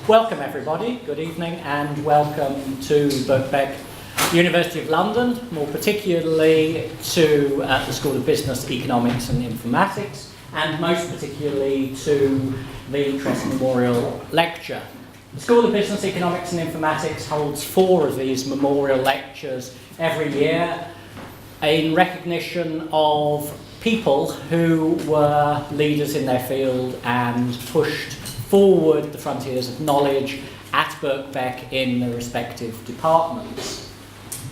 Welcome everybody, good evening, and welcome to Birkbeck, University of London, more particularly to the School of Business, Economics and Informatics, and most particularly to the Tress Memorial Lecture. The School of Business, Economics and Informatics holds 4 of these memorial lectures every year in recognition of people who were leaders in their field and pushed forward the frontiers of knowledge at Birkbeck in the respective departments.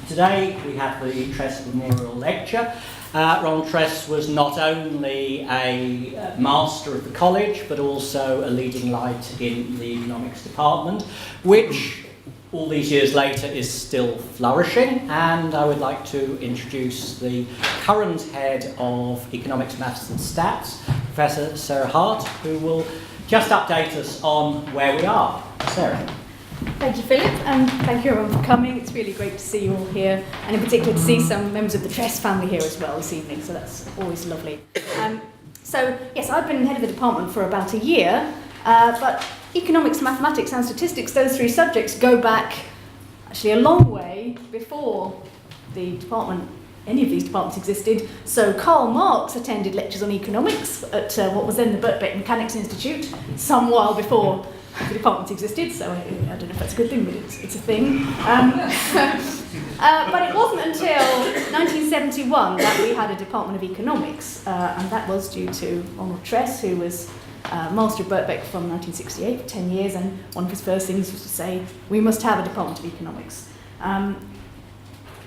Today we have the Tress Memorial Lecture. Ronald Tress was not only a master of the college but also a leading light in the economics department, which all these years later is still flourishing, and I would like to introduce the current head of Economics, Maths and Stats, Professor Sarah Hart, who will just update us on where we are. Sarah. Thank you, Philip, and thank you everyone for coming. It's really great to see you all here, and in particular to see some members of the Tress family here as well this evening, so that's always lovely. So, yes, I've been head of the department for about a year, but economics, mathematics and statistics, those 3 subjects go back actually a long way before the department, any of these departments existed. So Karl Marx attended lectures on economics at what was then the Birkbeck Mechanics Institute, some while before the department existed, so I don't know if that's a good thing, but it's a thing. But it wasn't until 1971 that we had a Department of Economics, and that was due to Ronald Tress, who was Master of Birkbeck from 1968 for 10 years, and one of his first things was to say, we must have a Department of Economics.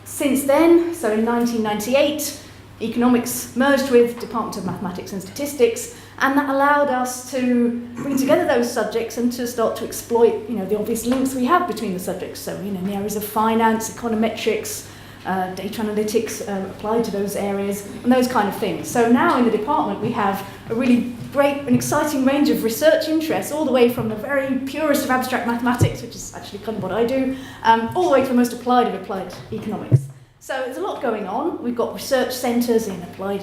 Since then, so in 1998, economics merged with Department of Mathematics and Statistics, and that allowed us to bring together those subjects and to start to exploit, the obvious links we have between the subjects. So, in the areas of finance, econometrics, data analytics applied to those areas, and those kind of things. So now in the department we have a really great and exciting range of research interests, all the way from the very purest of abstract mathematics, which is actually kind of what I do, all the way to the most applied of applied economics. So there's a lot going on. We've got research centres in applied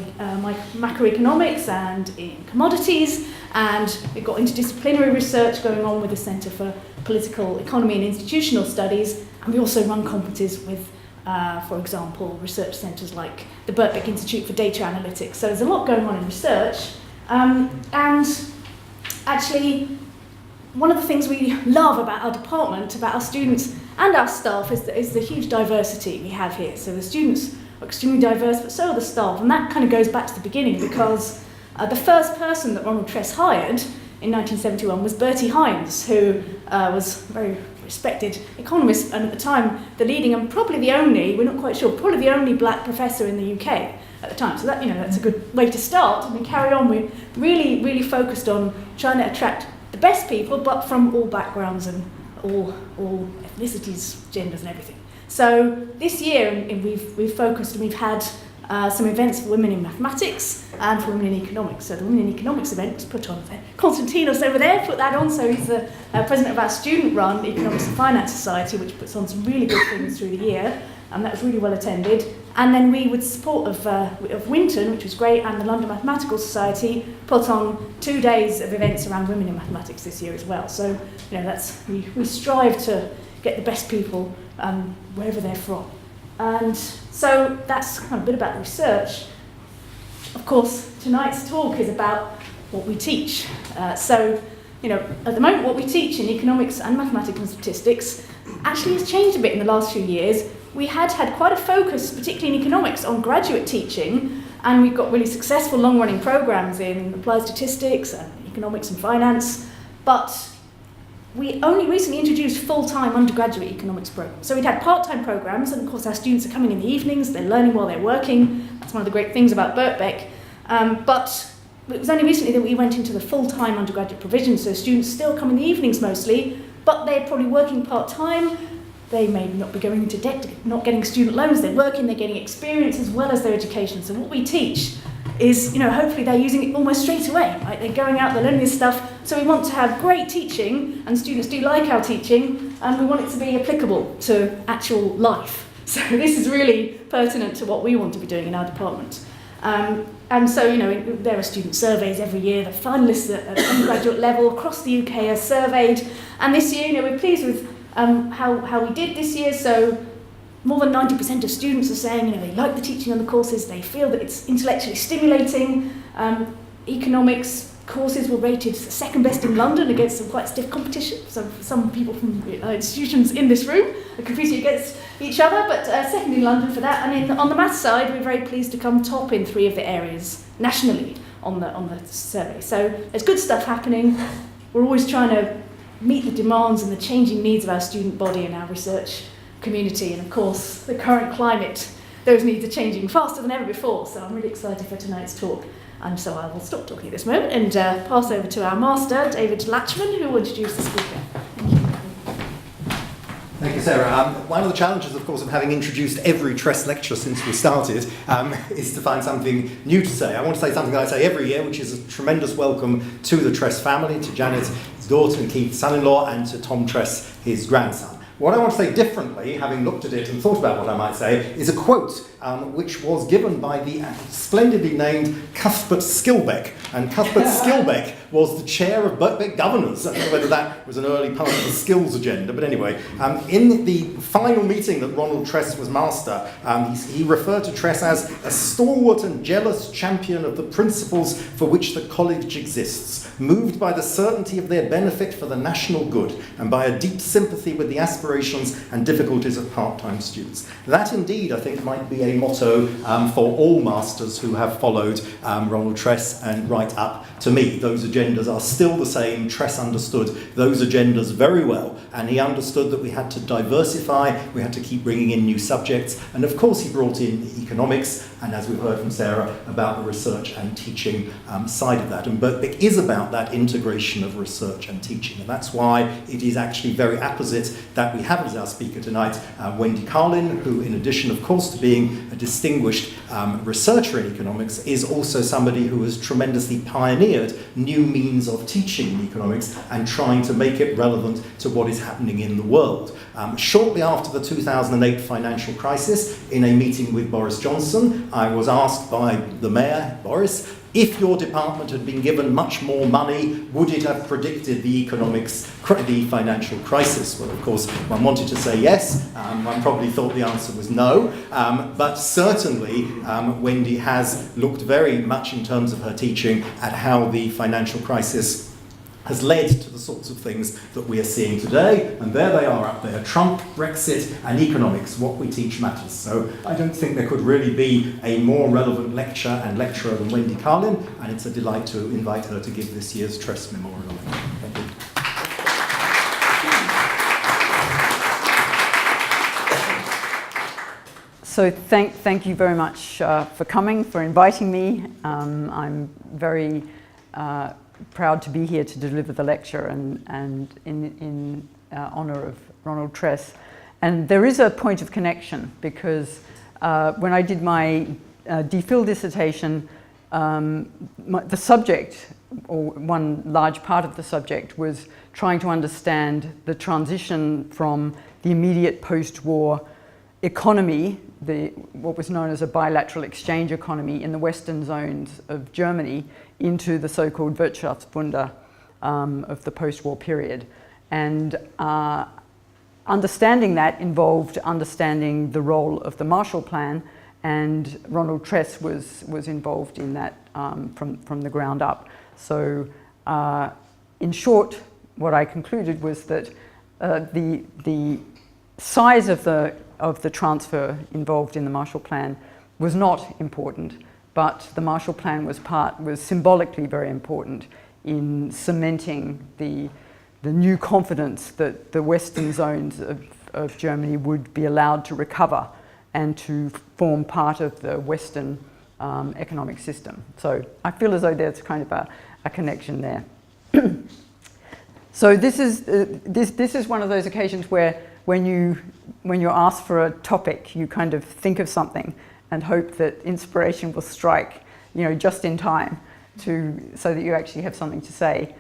macroeconomics and in commodities, and we've got interdisciplinary research going on with the Centre for Political Economy and Institutional Studies, and we also run conferences with, for example, research centres like the Birkbeck Institute for Data Analytics. So there's a lot going on in research, and actually one of the things we love about our department, about our students and our staff, is the huge diversity we have here. So the students are extremely diverse, but so are the staff, and that kind of goes back to the beginning, because the first person that Ronald Tress hired in 1971 was Bertie Hines, who was a very respected economist, and at the time the leading and probably the only, we're not quite sure, probably the only black professor in the UK at the time. So that, that's a good way to start, and we carry on. We're really focused on trying to attract the best people, but from all backgrounds and all ethnicities, genders and everything. So this year we've focused, and we've had some events for women in mathematics and for women in economics. So the Women in Economics event was put on there. Konstantinos over there put that on, so he's the president of our student-run Economics and Finance Society, which puts on some really good things through the year, and that was really well attended. And then we, with support of Winton, which was great, and the London Mathematical Society, put on 2 days of events around women in mathematics this year as well. So, we strive to get the best people wherever they're from. And so that's kind of a bit about the research. Of course, tonight's talk is about what we teach. At the moment what we teach in economics and mathematics and statistics actually has changed a bit in the last few years. We had quite a focus, particularly in economics, on graduate teaching, and we've got really successful long-running programs in applied statistics and economics and finance, but we only recently introduced full-time undergraduate economics programs. So we'd had part-time programs, and of course our students are coming in the evenings, they're learning while they're working. That's one of the great things about Birkbeck. But it was only recently that we went into the full-time undergraduate provision, so students still come in the evenings mostly, but they're probably working part-time. They may not be going into debt, not getting student loans, they're working, they're getting experience as well as their education. So what we teach is, hopefully they're using it almost straight away, right? They're going out, they're learning this stuff. So we want to have great teaching, and students do like our teaching, and we want it to be applicable to actual life. So this is really pertinent to what we want to be doing in our department. And so, there are student surveys every year. The finalists at the undergraduate level across the UK are surveyed. And this year, we're pleased with how we did this year. So more than 90% of students are saying, they like the teaching on the courses. They feel that it's intellectually stimulating. Economics courses were rated second best in London against some quite stiff competition. So some people from institutions in this room are competing against each other, but second in London for that. And on the maths side, we're very pleased to come top in 3 of the areas nationally on the survey. So there's good stuff happening. We're always trying to meet the demands and the changing needs of our student body and our research community. And of course, the current climate, those needs are changing faster than ever before. So I'm really excited for tonight's talk. And so I will stop talking at this moment and pass over to our master, David Latchman, who will introduce the speaker. Thank you. Thank you, Sarah. One of the challenges, of course, of having introduced every Tress lecture since we started is to find something new to say. I want to say something that I say every year, which is a tremendous welcome to the Tress family, to Janet, his daughter, and Keith, son-in-law, and to Tom Tress, his grandson. What I want to say differently, having looked at it and thought about what I might say, is a quote which was given by the splendidly named Cuthbert Skilbeck. And Cuthbert Skilbeck was the chair of Birkbeck Governors. I don't know whether that was an early part of the skills agenda, but anyway, in the final meeting that Ronald Tress was master, he referred to Tress as a stalwart and jealous champion of the principles for which the college exists, moved by the certainty of their benefit for the national good, and by a deep sympathy with the aspirations and difficulties of part-time students. That indeed, I think, might be a motto for all masters who have followed Ronald Tress and right up to me. Those agendas are still the same. Tress understood those agendas very well, and he understood that we had to diversify, we had to keep bringing in new subjects, and of course he brought in economics, and as we've heard from Sarah, about the research and teaching side of that. And Birkbeck is about that integration of research and teaching, and that's why it is actually very apposite that we have as our speaker tonight Wendy Carlin, who, in addition, of course, to being a distinguished researcher in economics, is also somebody who has tremendously pioneered new means of teaching in economics and trying to make it relevant to what is happening in the world. Shortly after the 2008 financial crisis, in a meeting with Boris Johnson, I was asked by the mayor, Boris, if your department had been given much more money, would it have predicted the financial crisis? Well, of course, one wanted to say yes. One probably thought the answer was no. But certainly, Wendy has looked very much in terms of her teaching at how the financial crisis has led to the sorts of things that we are seeing today. And there they are up there: Trump, Brexit, and economics. What we teach matters. So I don't think there could really be a more relevant lecturer than Wendy Carlin, and it's a delight to invite her to give this year's Tress Memorial. Thank you. So thank you very much for coming, for inviting me. I'm very proud to be here to deliver the lecture and in honour of Ronald Tress. And there is a point of connection, because when I did my DPhil dissertation, the subject, or one large part of the subject, was trying to understand the transition from the immediate post-war economy, what was known as a bilateral exchange economy in the western zones of Germany, into the so-called Wirtschaftswunder of the post-war period. And understanding that involved understanding the role of the Marshall Plan, and Ronald Tress was involved in that from the ground up. So in short, what I concluded was that the size of the transfer involved in the Marshall Plan was not important, but the Marshall Plan was symbolically very important in cementing the new confidence that the western zones of Germany would be allowed to recover and to form part of the Western economic system. So I feel as though there's kind of a connection there. So this is one of those occasions where when you're asked for a topic, you kind of think of something and hope that inspiration will strike, just in time so that you actually have something to say.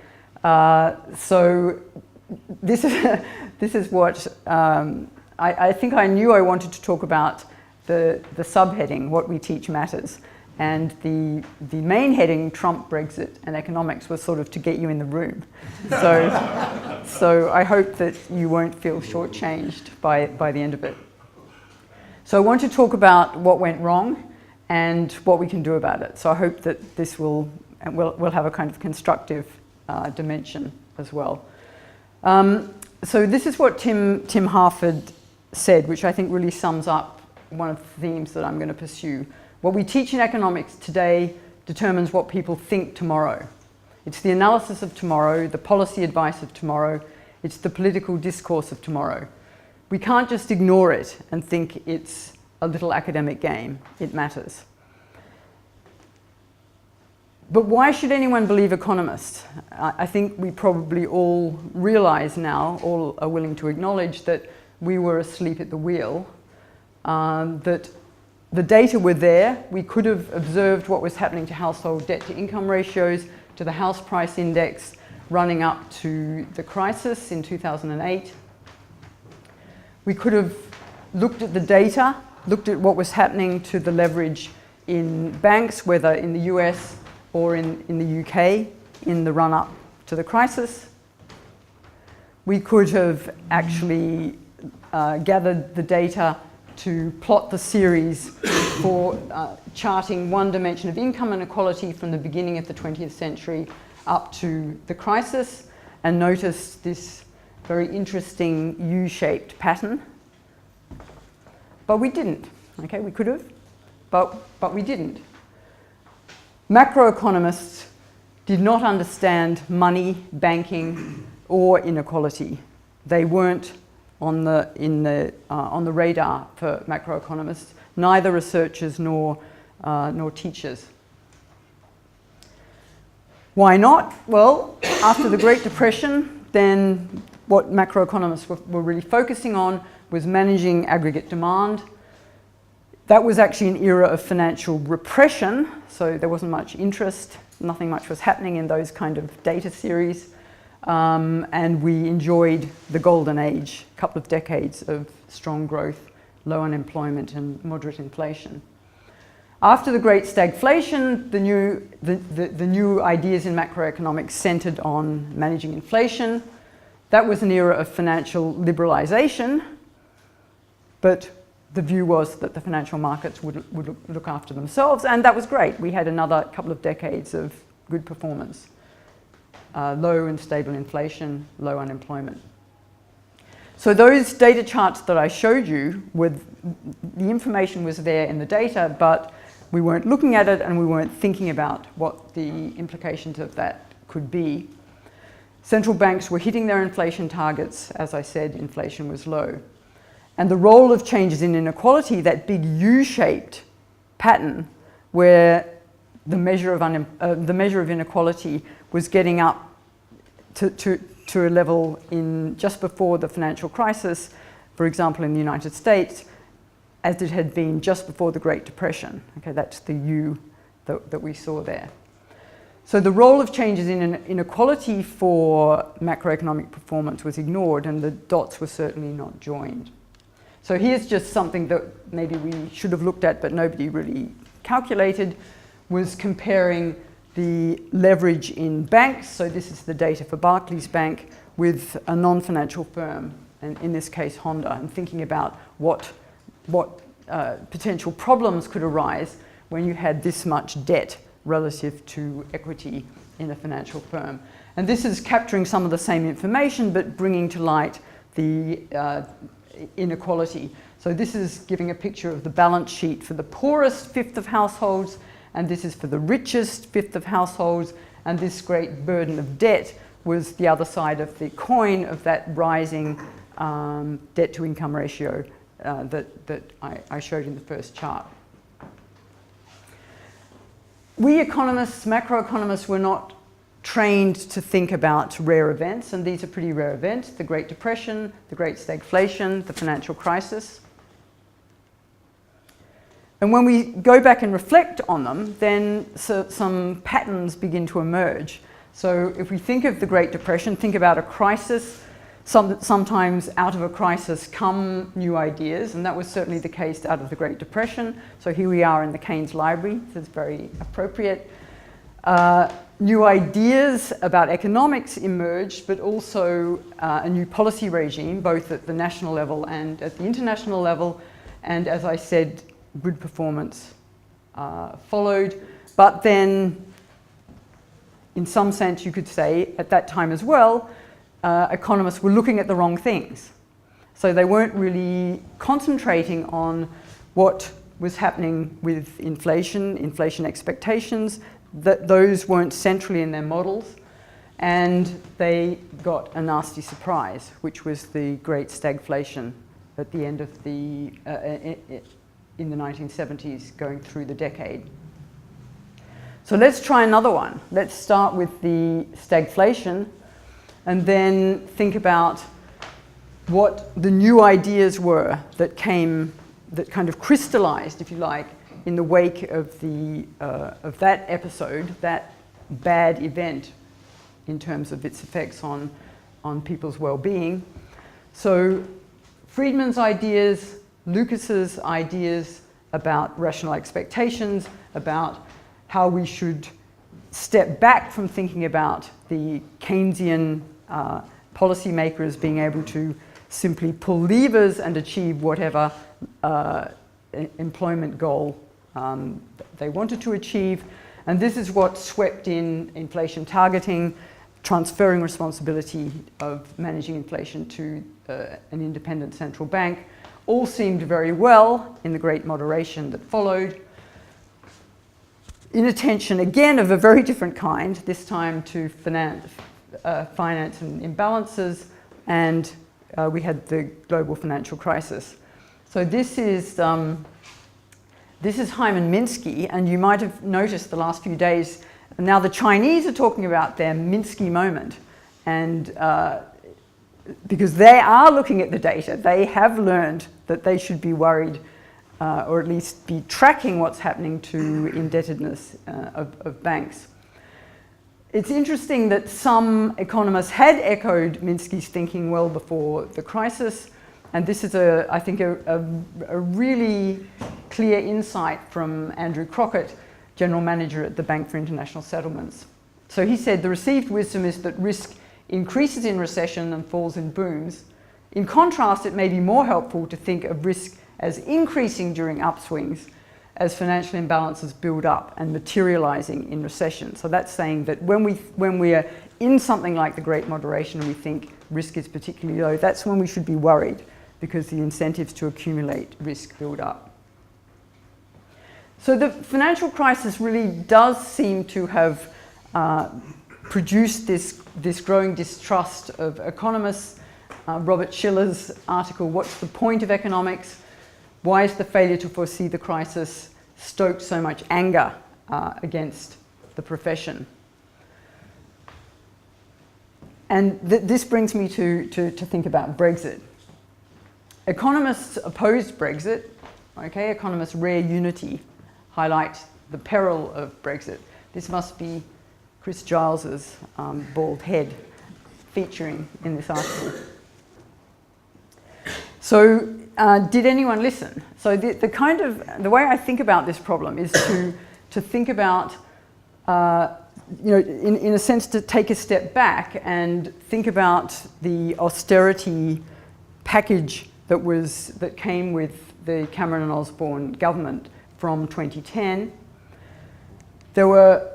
So this is what I think I knew I wanted to talk about, the subheading, what we teach matters. And the main heading, Trump, Brexit and Economics, was sort of to get you in the room. So I hope that you won't feel shortchanged by the end of it. So I want to talk about what went wrong and what we can do about it. So I hope that this will have a kind of constructive dimension as well. So this is what Tim Harford said, which I think really sums up one of the themes that I'm going to pursue. What we teach in economics today determines what people think tomorrow. It's the analysis of tomorrow, the policy advice of tomorrow, it's the political discourse of tomorrow. We can't just ignore it and think it's a little academic game. It matters. But why should anyone believe economists? I think we probably all realize now, all are willing to acknowledge, that we were asleep at the wheel, that the data were there. We could have observed what was happening to household debt to income ratios, to the house price index running up to the crisis in 2008. We could have looked at the data, looked at what was happening to the leverage in banks, whether in the US or in the UK, in the run-up to the crisis. We could have actually gathered the data to plot the series for charting one dimension of income inequality from the beginning of the 20th century up to the crisis, and notice this very interesting U-shaped pattern. But we didn't. Okay, we could have, but we didn't. Macroeconomists did not understand money, banking, or inequality. They weren't on the radar for macroeconomists, neither researchers nor teachers. Why not? Well, after the Great Depression, then what macroeconomists were really focusing on was managing aggregate demand. That was actually an era of financial repression, so there wasn't much interest, nothing much was happening in those kind of data series. And we enjoyed the golden age, a couple of decades of strong growth, low unemployment and moderate inflation. After the great stagflation, the new ideas in macroeconomics centered on managing inflation. That was an era of financial liberalization, but the view was that the financial markets would look after themselves, and that was great. We had another couple of decades of good performance. Low and stable inflation, low unemployment. So those data charts that I showed you, the information was there in the data, but we weren't looking at it and we weren't thinking about what the implications of that could be. Central banks were hitting their inflation targets. As I said, inflation was low. And the role of changes in inequality, that big U-shaped pattern where the measure of inequality was getting up to a level in just before the financial crisis, for example, in the United States, as it had been just before the Great Depression. Okay, that's the U that we saw there. So the role of changes in inequality for macroeconomic performance was ignored, and the dots were certainly not joined. So here's just something that maybe we should have looked at, but nobody really calculated, was comparing the leverage in banks. So this is the data for Barclays Bank with a non-financial firm, and in this case Honda, and thinking about what potential problems could arise when you had this much debt relative to equity in a financial firm. And this is capturing some of the same information but bringing to light the inequality. So this is giving a picture of the balance sheet for the poorest fifth of households, and this is for the richest fifth of households, and this great burden of debt was the other side of the coin of that rising debt to income ratio that I showed in the first chart. We economists, macroeconomists, were not trained to think about rare events, and these are pretty rare events: the Great Depression, the Great Stagflation, the financial crisis. And when we go back and reflect on them, then some patterns begin to emerge. So if we think of the Great Depression, think about a crisis Sometimes out of a crisis come new ideas, and that was certainly the case out of the Great Depression. So here we are in the Keynes Library. This is very appropriate. New ideas about economics emerged, but also a new policy regime, both at the national level and at the international level. And as I said, good performance followed. But then, in some sense, you could say, at that time as well, economists were looking at the wrong things. So they weren't really concentrating on what was happening with inflation expectations, that those weren't centrally in their models, and they got a nasty surprise, which was the great stagflation at the end of the, in the 1970s, going through the decade. So let's try another one. Let's start with the stagflation, and then think about what the new ideas were that came, that kind of crystallized, if you like, in the wake of that episode, that bad event in terms of its effects on people's well-being. So Friedman's ideas, Lucas's ideas about rational expectations, about how we should step back from thinking about the Keynesian policymakers being able to simply pull levers and achieve whatever employment goal they wanted to achieve. And this is what swept in inflation targeting, transferring responsibility of managing inflation to an independent central bank. All seemed very well in the great moderation that followed. Inattention, again, of a very different kind, this time to finance and imbalances, and we had the global financial crisis. So this is Hyman Minsky, and you might have noticed the last few days, now the Chinese are talking about their Minsky moment, and because they are looking at the data, they have learned that they should be worried, or at least be tracking what's happening to indebtedness of banks. It's interesting that some economists had echoed Minsky's thinking well before the crisis, and this is, I think, a really clear insight from Andrew Crockett, General Manager at the Bank for International Settlements. So he said, the received wisdom is that risk increases in recession and falls in booms. In contrast, it may be more helpful to think of risk as increasing during upswings as financial imbalances build up and materializing in recession. So that's saying that when we are in something like the Great Moderation and we think risk is particularly low, that's when we should be worried, because the incentives to accumulate risk build up. So the financial crisis really does seem to have produced this growing distrust of economists. Robert Schiller's article, What's the Point of Economics? Why is the failure to foresee the crisis stoked so much anger against the profession? And this brings me to think about Brexit. Economists opposed Brexit. Okay, economists' rare unity highlight the peril of Brexit. This must be Chris Giles's bald head featuring in this article. So, did anyone listen? So the way I think about this problem is to think about, in a sense, to take a step back and think about the austerity package that came with the Cameron and Osborne government from 2010. There were,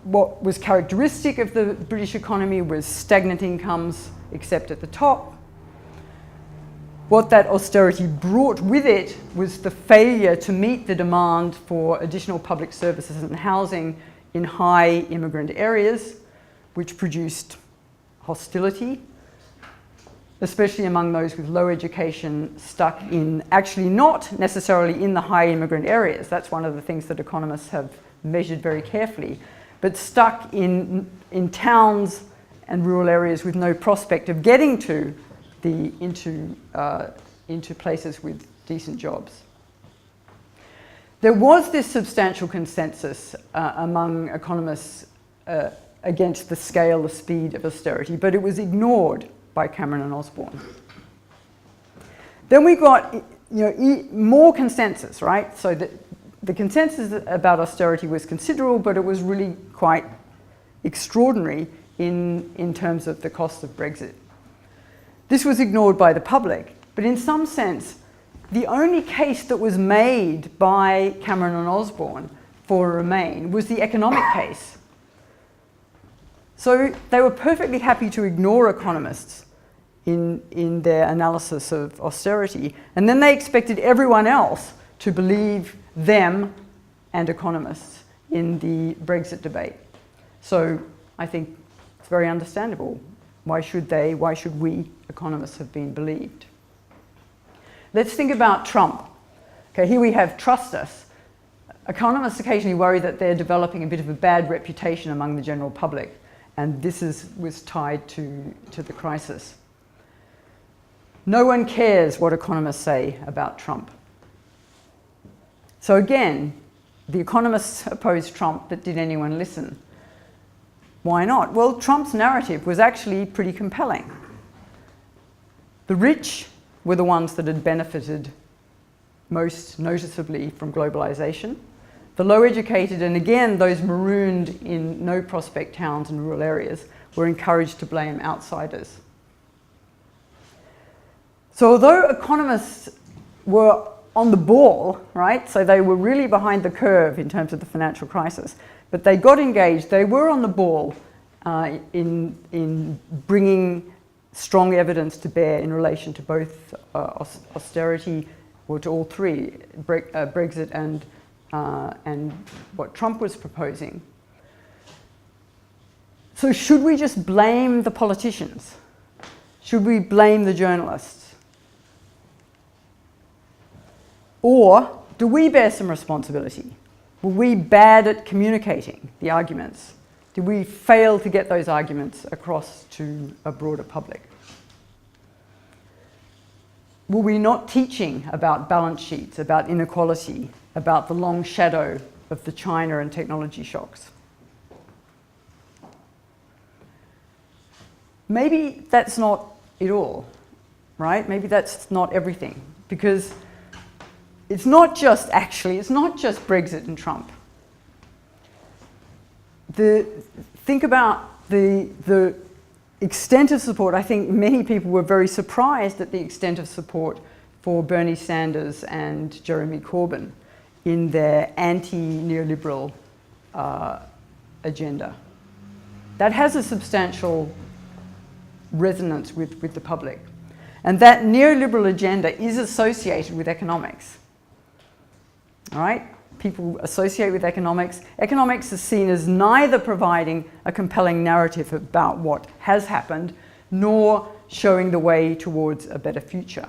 what was characteristic of the British economy was stagnant incomes, except at the top. What that austerity brought with it was the failure to meet the demand for additional public services and housing in high immigrant areas, which produced hostility, especially among those with low education, stuck in, actually not necessarily in the high immigrant areas. That's one of the things that economists have measured very carefully, but stuck in towns and rural areas with no prospect of getting to into places with decent jobs. There was this substantial consensus among economists against the scale, the speed of austerity, but it was ignored by Cameron and Osborne. Then we got more consensus, right? So the consensus about austerity was considerable, but it was really quite extraordinary in terms of the cost of Brexit. This was ignored by the public, but in some sense, the only case that was made by Cameron and Osborne for Remain was the economic case. So they were perfectly happy to ignore economists in their analysis of austerity, and then they expected everyone else to believe them and economists in the Brexit debate. So I think it's very understandable. Why should we, economists, have been believed? Let's think about Trump. Okay, here we have trust us. Economists occasionally worry that they're developing a bit of a bad reputation among the general public, and this was tied to the crisis. No one cares what economists say about Trump. So again, the economists opposed Trump, but did anyone listen? Why not? Well, Trump's narrative was actually pretty compelling. The rich were the ones that had benefited most noticeably from globalization. The low-educated, and again, those marooned in no-prospect towns and rural areas, were encouraged to blame outsiders. So although economists were on the ball, right, so they were really behind the curve in terms of the financial crisis, but they got engaged, they were on the ball in bringing strong evidence to bear in relation to both austerity, or to all three, Brexit and what Trump was proposing. So should we just blame the politicians? Should we blame the journalists? Or do we bear some responsibility? Were we bad at communicating the arguments? Did we fail to get those arguments across to a broader public? Were we not teaching about balance sheets, about inequality, about the long shadow of the China and technology shocks? Maybe that's not it all, right? Maybe that's not everything, because it's not just Brexit and Trump. Think about the extent of support. I think many people were very surprised at the extent of support for Bernie Sanders and Jeremy Corbyn in their anti-neoliberal agenda. That has a substantial resonance with the public. And that neoliberal agenda is associated with economics. All right? People associate with economics. Economics is seen as neither providing a compelling narrative about what has happened, nor showing the way towards a better future.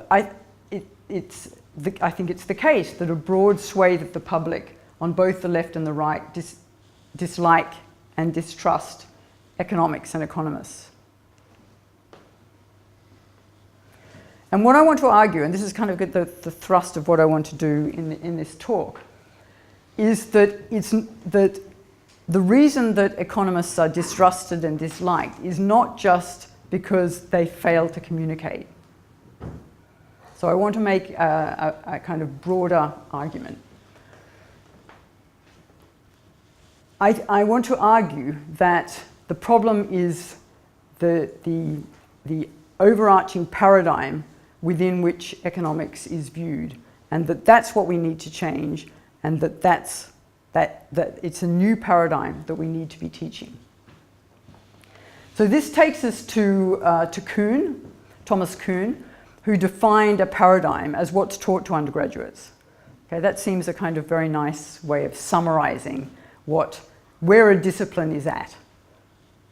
I think it's the case that a broad swathe of the public on both the left and the right dislike and distrust economics and economists. And what I want to argue, and this is kind of the thrust of what I want to do in this talk, is that the reason that economists are distrusted and disliked is not just because they fail to communicate. So I want to make a kind of broader argument. I want to argue that the problem is the overarching paradigm within which economics is viewed, and that's what we need to change, and that it's a new paradigm that we need to be teaching. So this takes us to Kuhn, Thomas Kuhn, who defined a paradigm as what's taught to undergraduates. Okay, that seems a kind of very nice way of summarizing where a discipline is at,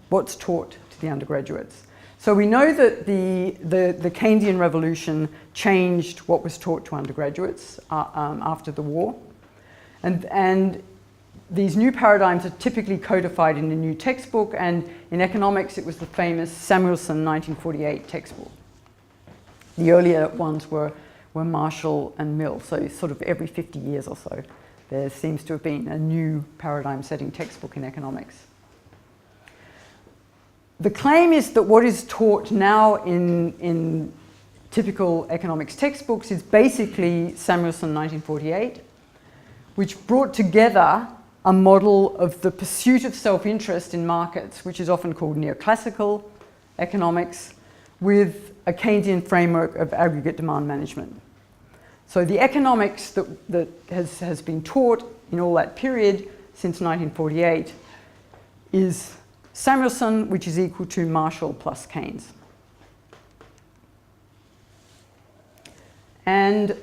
what's taught to the undergraduates. So we know that the Keynesian revolution changed what was taught to undergraduates after the war. And these new paradigms are typically codified in a new textbook, and in economics it was the famous Samuelson 1948 textbook. The earlier ones were Marshall and Mill, so sort of every 50 years or so there seems to have been a new paradigm setting textbook in economics. the claim is that what is taught now in typical economics textbooks is basically Samuelson 1948, which brought together a model of the pursuit of self-interest in markets, which is often called neoclassical economics, with a Keynesian framework of aggregate demand management. So the economics that has been taught in all that period since 1948 is Samuelson, which is equal to Marshall plus Keynes. And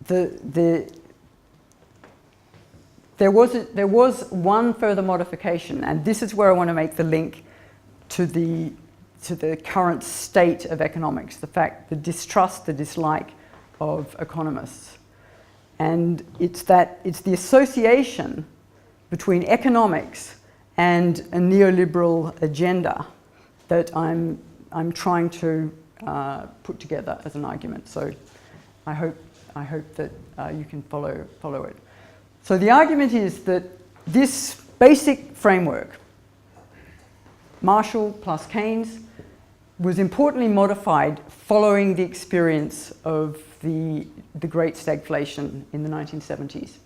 there was one further modification, and this is where I want to make the link to the current state of economics, the distrust, the dislike of economists. And it's the association between economics and a neoliberal agenda that I'm trying to put together as an argument. So I hope that you can follow it. So the argument is that this basic framework, Marshall plus Keynes, was importantly modified following the experience of the great stagflation in the 1970s.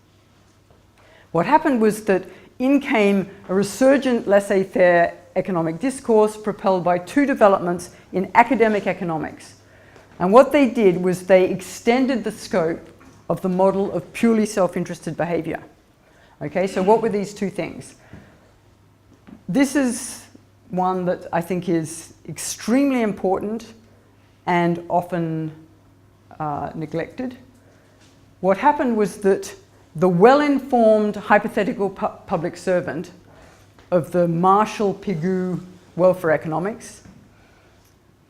What happened was that in came a resurgent laissez-faire economic discourse propelled by two developments in academic economics. And what they did was they extended the scope of the model of purely self-interested behavior. Okay, so what were these two things? This is one that I think is extremely important and often neglected. What happened was that the well-informed hypothetical public servant of the Marshall-Pigou welfare economics,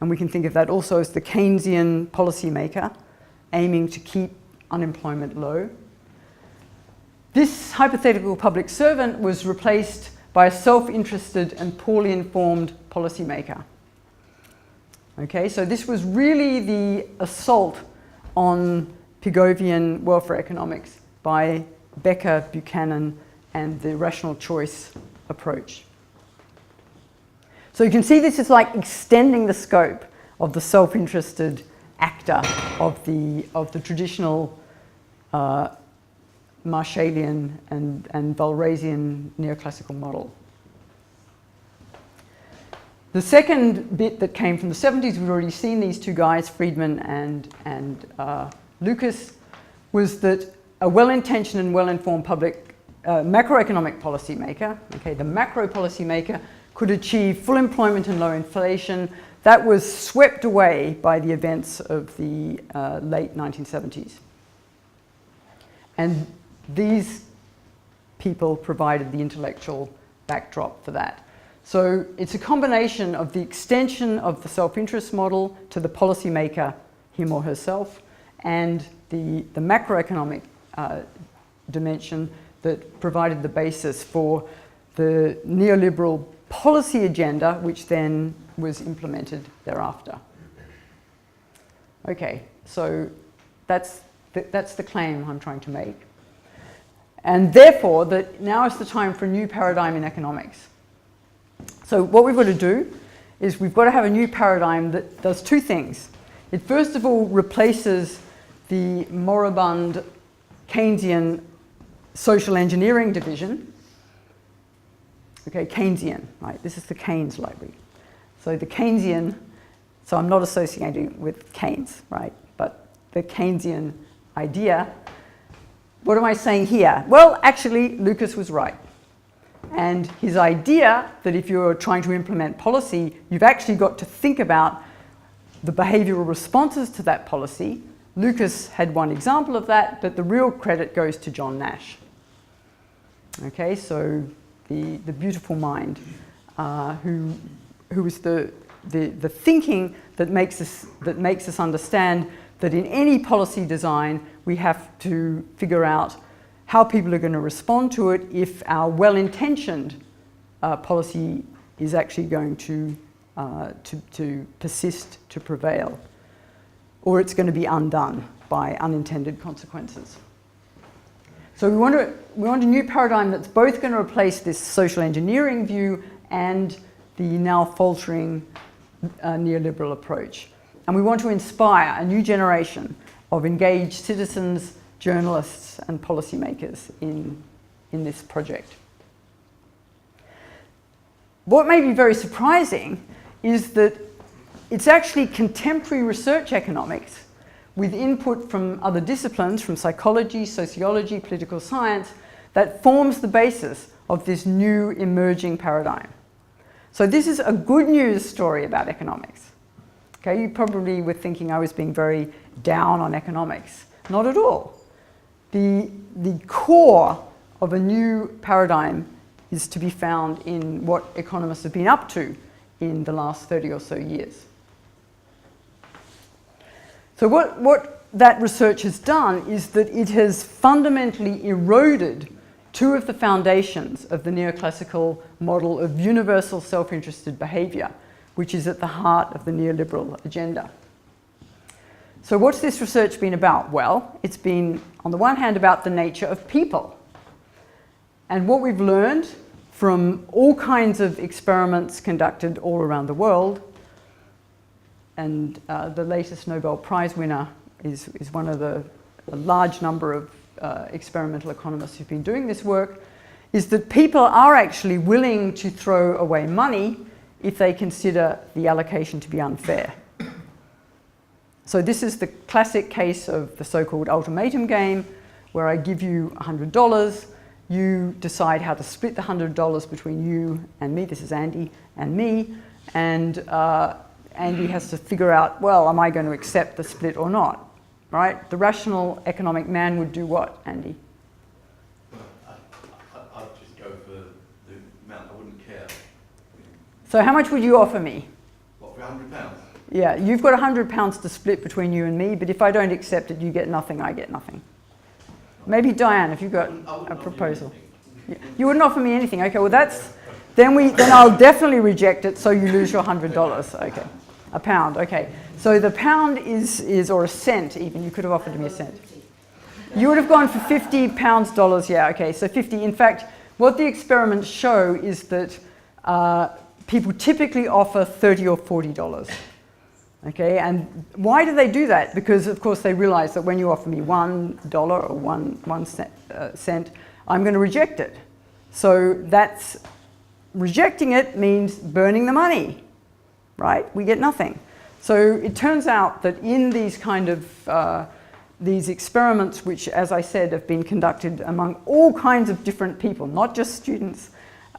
and we can think of that also as the Keynesian policymaker aiming to keep unemployment low. This hypothetical public servant was replaced by a self-interested and poorly informed policymaker. Okay, so this was really the assault on Pigovian welfare economics by Becker, Buchanan, and the rational choice approach. So you can see this is like extending the scope of the self-interested actor of the traditional Marshallian and Walrasian neoclassical model. The second bit that came from the 70s, we've already seen these two guys, Friedman and Lucas, was that a well-intentioned and well-informed public macroeconomic policymaker, okay, the macro policymaker, could achieve full employment and low inflation. That was swept away by the events of the late 1970s. And these people provided the intellectual backdrop for that. So it's a combination of the extension of the self-interest model to the policymaker, him or herself, and the macroeconomic dimension that provided the basis for the neoliberal policy agenda, which then was implemented thereafter. Okay, so that's the claim I'm trying to make. And therefore, that now is the time for a new paradigm in economics. So what we've got to do is we've got to have a new paradigm that does two things. It first of all replaces the moribund Keynesian social engineering division. Okay, Keynesian, right? This is the Keynes library. So the Keynesian, so I'm not associating with Keynes, right? But the Keynesian idea. What am I saying here? Well, actually, Lucas was right. And his idea that if you're trying to implement policy, you've actually got to think about the behavioral responses to that policy. Lucas had one example of that, but the real credit goes to John Nash. Okay, so the beautiful mind, who is the thinking that makes us understand that in any policy design we have to figure out how people are going to respond to it if our well-intentioned policy is actually going to persist, to prevail, or it's going to be undone by unintended consequences. So we want a new paradigm that's both going to replace this social engineering view and the now faltering neoliberal approach. And we want to inspire a new generation of engaged citizens, journalists, and policymakers in this project. What may be very surprising is that it's actually contemporary research economics with input from other disciplines, from psychology, sociology, political science, that forms the basis of this new emerging paradigm. So this is a good news story about economics. Okay, you probably were thinking I was being very down on economics. Not at all. The core of a new paradigm is to be found in what economists have been up to in the last 30 or so years. So what that research has done is that it has fundamentally eroded two of the foundations of the neoclassical model of universal self-interested behaviour, which is at the heart of the neoliberal agenda. So what's this research been about? Well, it's been, on the one hand, about the nature of people. And what we've learned from all kinds of experiments conducted all around the world, and the latest Nobel Prize winner is one of a large number of experimental economists who've been doing this work, is that people are actually willing to throw away money if they consider the allocation to be unfair. So this is the classic case of the so-called ultimatum game, where I give you $100, you decide how to split the $100 between you and me, this is Andy, and me, and Andy has to figure out, well, am I going to accept the split or not, right? The rational economic man would do what, Andy? I'd just go for the amount. I wouldn't care. So how much would you offer me? What, for £100? Yeah, you've got £100 to split between you and me, but if I don't accept it, you get nothing, I get nothing. Maybe Diane, if you've got a proposal. You wouldn't offer me anything. Okay, well then I'll definitely reject it, so you lose your $100. Okay, a pound. Okay, so the pound is or a cent even. You could have offered me a cent. You would have gone for £50 dollars. Yeah. Okay, so 50. In fact, what the experiments show is that people typically offer $30 or $40. Okay, and why do they do that? Because of course they realize that when you offer me $1 or one cent, I'm going to reject it. So that's rejecting it means burning the money, right? We get nothing. So it turns out that in these kind of these experiments, which, as I said, have been conducted among all kinds of different people, not just students,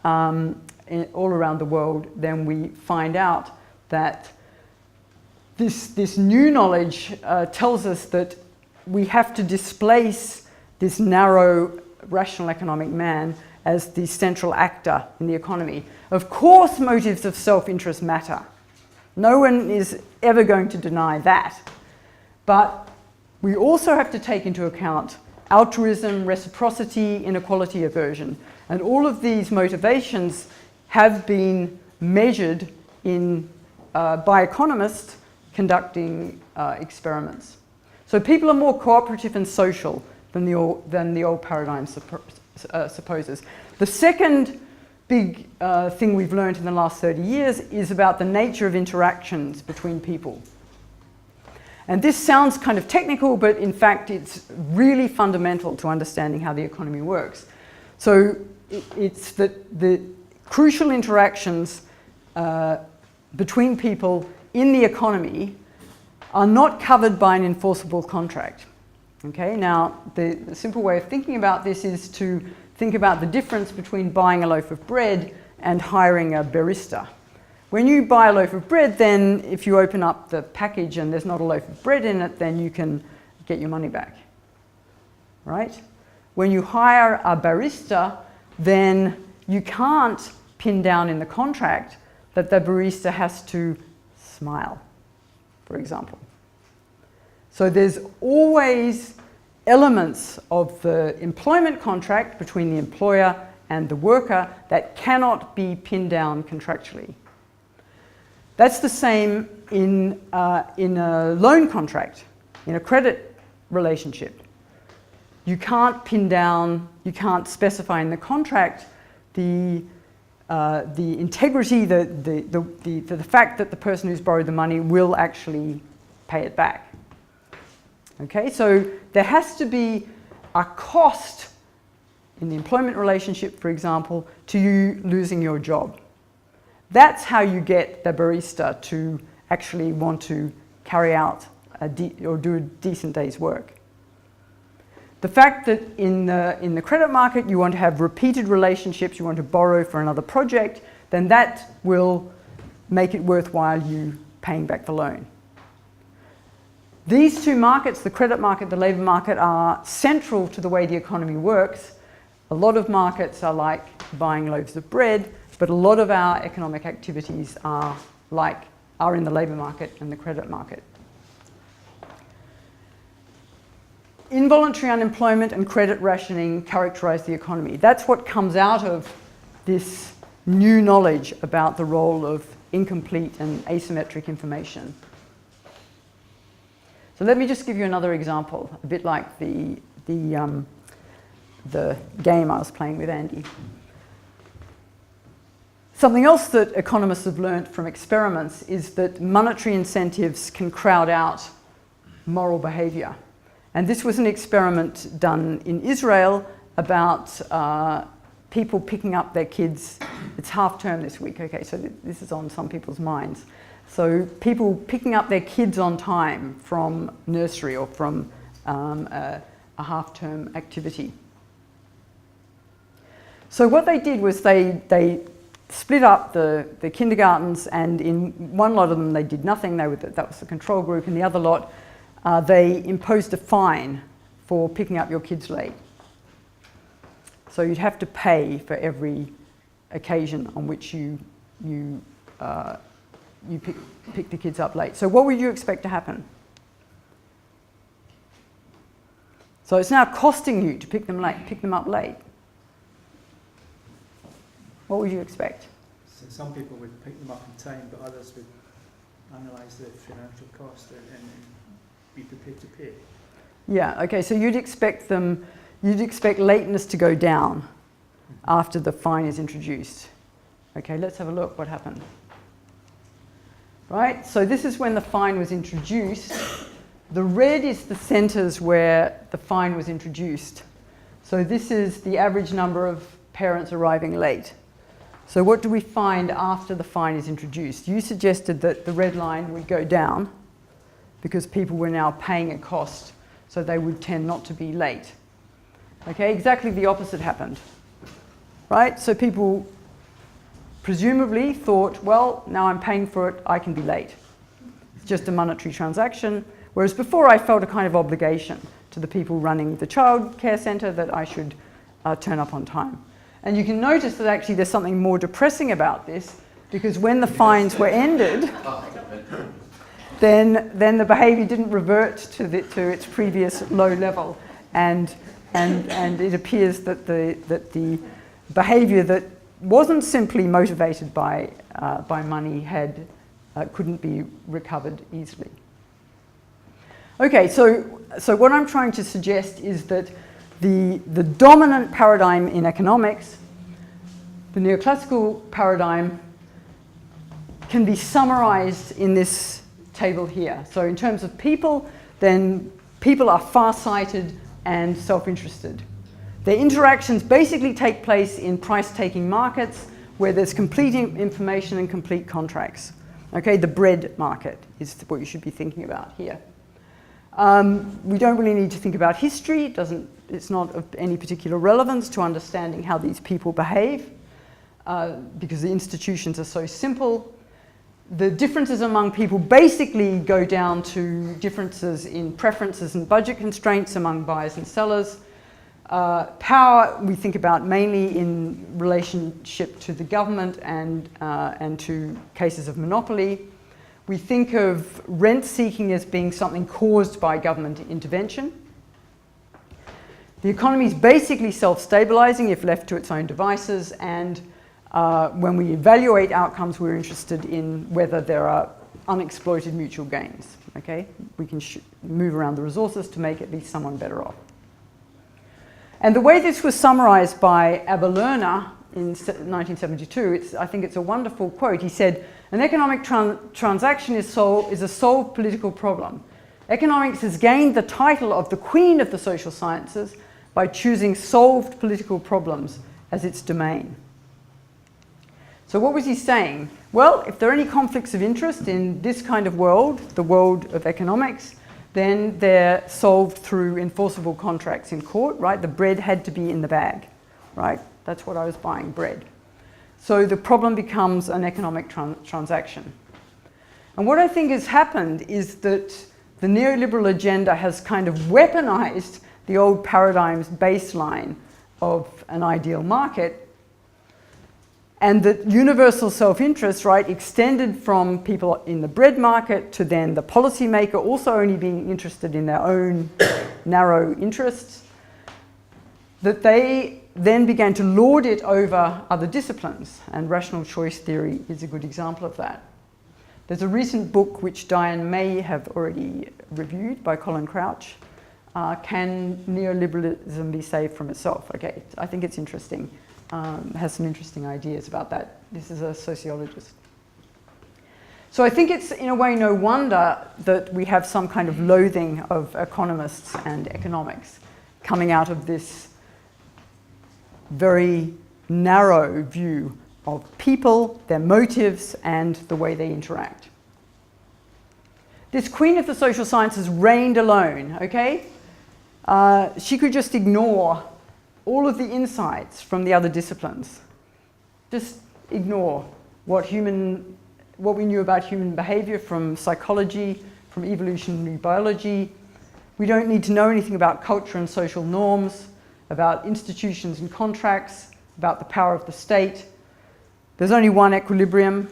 all around the world, then we find out that this new knowledge tells us that we have to displace this narrow rational economic man as the central actor in the economy. Of course, motives of self-interest matter. No one is ever going to deny that. But we also have to take into account altruism, reciprocity, inequality aversion. And all of these motivations have been measured by economists conducting experiments. So people are more cooperative and social than the old paradigm supposes. The second big thing we've learned in the last 30 years is about the nature of interactions between people. And this sounds kind of technical, but in fact it's really fundamental to understanding how the economy works. So it's that the crucial interactions between people in the economy are not covered by an enforceable contract. Okay, now the simple way of thinking about this is to think about the difference between buying a loaf of bread and hiring a barista. When you buy a loaf of bread, then if you open up the package and there's not a loaf of bread in it, then you can get your money back, right? When you hire a barista, then you can't pin down in the contract that the barista has to smile, for example. So there's always elements of the employment contract between the employer and the worker that cannot be pinned down contractually. That's the same in a loan contract, in a credit relationship. you can't pin down, you can't specify in the contract the integrity, the fact that the person who's borrowed the money will actually pay it back. Okay, so there has to be a cost in the employment relationship, for example, to you losing your job. That's how you get the barista to actually want to carry out or do a decent day's work. The fact that in the credit market you want to have repeated relationships, you want to borrow for another project, then that will make it worthwhile you paying back the loan. These two markets, the credit market, the labour market, are central to the way the economy works. A lot of markets are like buying loaves of bread, but a lot of our economic activities are in the labour market and the credit market. Involuntary unemployment and credit rationing characterise the economy. That's what comes out of this new knowledge about the role of incomplete and asymmetric information. So let me just give you another example, a bit like the game I was playing with Andy. Something else that economists have learnt from experiments is that monetary incentives can crowd out moral behaviour. And this was an experiment done in Israel about people picking up their kids. It's half term this week, okay, so this is on some people's minds. So people picking up their kids on time from nursery or from a half-term activity. So what they did was they split up the kindergartens, and in one lot of them they did nothing. That was the control group. In the other lot, they imposed a fine for picking up your kids late. So you'd have to pay for every occasion on which you pick the kids up late. So what would you expect to happen? So it's now costing you to pick them up late. What would you expect? So some people would pick them up in time, but others would analyse the financial cost and be prepared to pay. Yeah, okay, so you'd expect lateness to go down after the fine is introduced. Okay, let's have a look what happened. Right, so this is when the fine was introduced. The red is the centres where the fine was introduced. So this is the average number of parents arriving late. So what do we find after the fine is introduced? You suggested that the red line would go down because people were now paying a cost, so they would tend not to be late. Okay, exactly the opposite happened. Right, so people presumably thought, well, now I'm paying for it, I can be late. It's just a monetary transaction. Whereas before I felt a kind of obligation to the people running the child care centre that I should turn up on time. And you can notice that actually there's something more depressing about this, because when the fines were ended, then the behaviour didn't revert to its previous low level, and it appears that the behaviour that wasn't simply motivated by money couldn't be recovered easily. Okay, so what I'm trying to suggest is that the dominant paradigm in economics, the neoclassical paradigm, can be summarized in this table here. So in terms of people, then people are far-sighted and self-interested. Their interactions basically take place in price-taking markets where there's complete information and complete contracts. Okay, the bread market is what you should be thinking about here. We don't really need to think about history. It's not of any particular relevance to understanding how these people behave because the institutions are so simple. The differences among people basically go down to differences in preferences and budget constraints among buyers and sellers. Power we think about mainly in relationship to the government and to cases of monopoly. We think of rent seeking as being something caused by government intervention. The economy is basically self-stabilizing if left to its own devices, and when we evaluate outcomes, we're interested in whether there are unexploited mutual gains. Okay, we can move around the resources to make at least someone better off. And the way this was summarized by Aberlerner in 1972, I think it's a wonderful quote. He said, an economic transaction is a solved political problem. Economics has gained the title of the queen of the social sciences by choosing solved political problems as its domain. So what was he saying? Well, if there are any conflicts of interest in this kind of world, the world of economics, then they're solved through enforceable contracts in court, right? The bread had to be in the bag, right? That's what I was buying, bread. So the problem becomes an economic transaction. And what I think has happened is that the neoliberal agenda has kind of weaponized the old paradigm's baseline of an ideal market, and that universal self-interest, right, extended from people in the bread market to then the policymaker also only being interested in their own narrow interests, that they then began to lord it over other disciplines, and rational choice theory is a good example of that. There's a recent book which Diane may have already reviewed by Colin Crouch, Can Neoliberalism Be Saved from Itself? Okay, I think it's interesting. Has some interesting ideas about that. This is a sociologist. So I think it's in a way no wonder that we have some kind of loathing of economists and economics coming out of this very narrow view of people, their motives, and the way they interact. This queen of the social sciences reigned alone, okay? She could just ignore all of the insights from the other disciplines. Just ignore what we knew about human behavior from psychology, from evolutionary biology. We don't need to know anything about culture and social norms, about institutions and contracts, about the power of the state. There's only one equilibrium,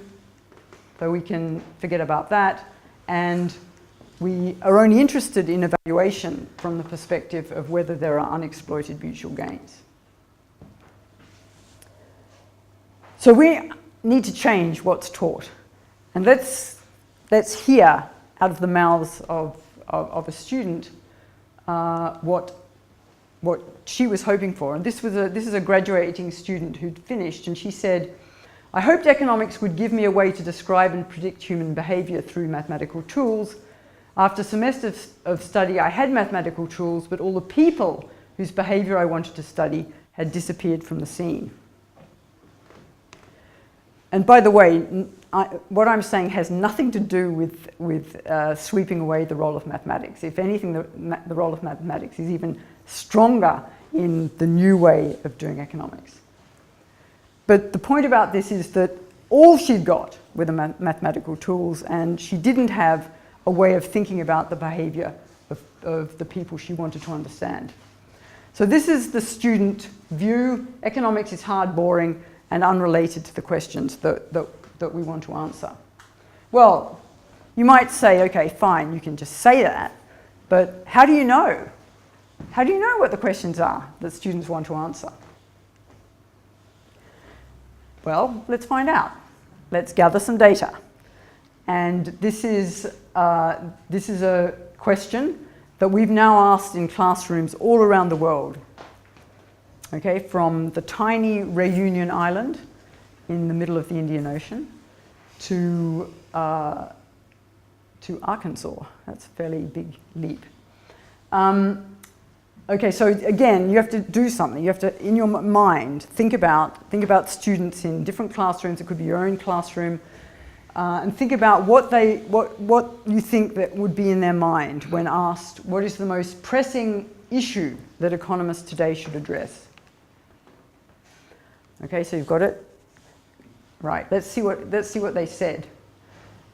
so we can forget about that. And we are only interested in evaluation from the perspective of whether there are unexploited mutual gains. So we need to change what's taught. And let's hear out of the mouths of a student what she was hoping for. And this is a graduating student who'd finished, and she said, I hoped economics would give me a way to describe and predict human behavior through mathematical tools. After semesters of study, I had mathematical tools, but all the people whose behavior I wanted to study had disappeared from the scene. And by the way, what I'm saying has nothing to do with sweeping away the role of mathematics. If anything, the role of mathematics is even stronger in the new way of doing economics. But the point about this is that all she'd got were the mathematical tools, and she didn't have a way of thinking about the behavior of the people she wanted to understand. So this is the student view. Economics is hard, boring, and unrelated to the questions that we want to answer. Well, you might say, okay, fine, you can just say that, but how do you know? How do you know what the questions are that students want to answer? Well, let's find out. Let's gather some data. And this is a question that we've now asked in classrooms all around the world. Okay, from the tiny Réunion Island in the middle of the Indian Ocean to Arkansas. That's a fairly big leap. Okay, so again, you have to do something. You have to, in your mind, think about students in different classrooms. It could be your own classroom, and think about what you think that would be in their mind when asked, what is the most pressing issue that economists today should address? Okay, so you've got it. Right. Let's see what they said.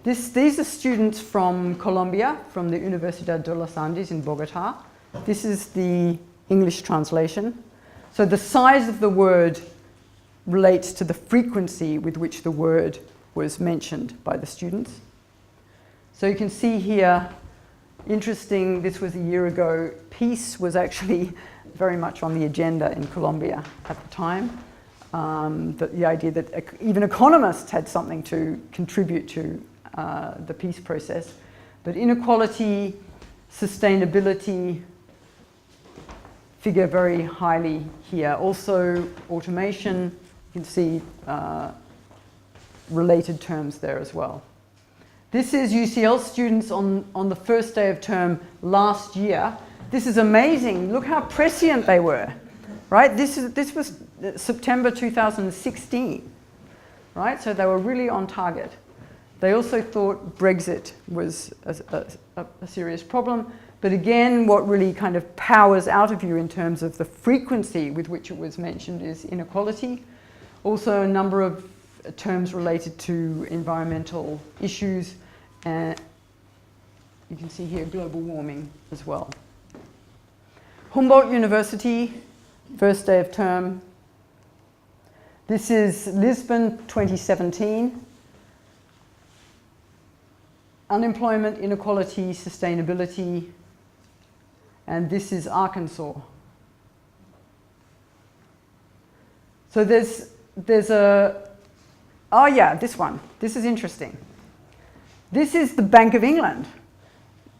These are students from Colombia, from the Universidad de los Andes in Bogotá. This is the English translation. So the size of the word relates to the frequency with which the word was mentioned by the students. So you can see here, interesting, this was a year ago. Peace was actually very much on the agenda in Colombia at the time. The idea that even economists had something to contribute to the peace process. But inequality, sustainability, figure very highly here. Also, automation, you can see related terms there as well. This is UCL students on the first day of term last year. This is amazing. Look how prescient they were, right? This was September 2016, right? So they were really on target. They also thought Brexit was a serious problem. But again, what really kind of powers out of you in terms of the frequency with which it was mentioned is inequality. Also a number of terms related to environmental issues. And you can see here global warming as well. Humboldt University, first day of term. This is Lisbon 2017. Unemployment, inequality, sustainability. And this is Arkansas. So there's oh yeah, this one. This is interesting. This is the Bank of England.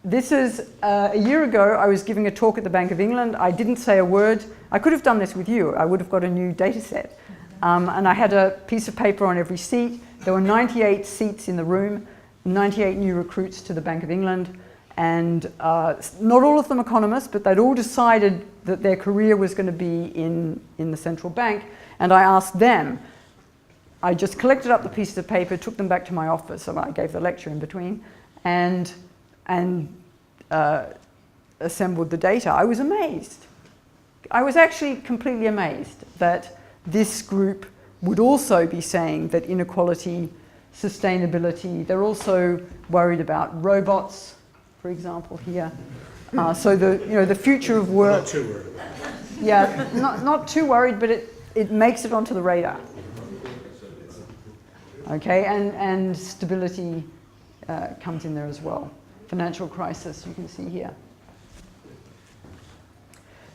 This is, a year ago, I was giving a talk at the Bank of England. I didn't say a word. I could have done this with you. I would have got a new data set. And I had a piece of paper on every seat. There were 98 seats in the room, 98 new recruits to the Bank of England. And not all of them economists, but they'd all decided that their career was going to be in the central bank. And I asked them, I just collected up the pieces of paper, took them back to my office, so I gave the lecture in between, and assembled the data. I was amazed. I was actually completely amazed that this group would also be saying that inequality, sustainability, they're also worried about robots, for example, here. So the future of work. Not too worried. Yeah, not too worried, but it makes it onto the radar. Okay, and stability comes in there as well. Financial crisis, you can see here.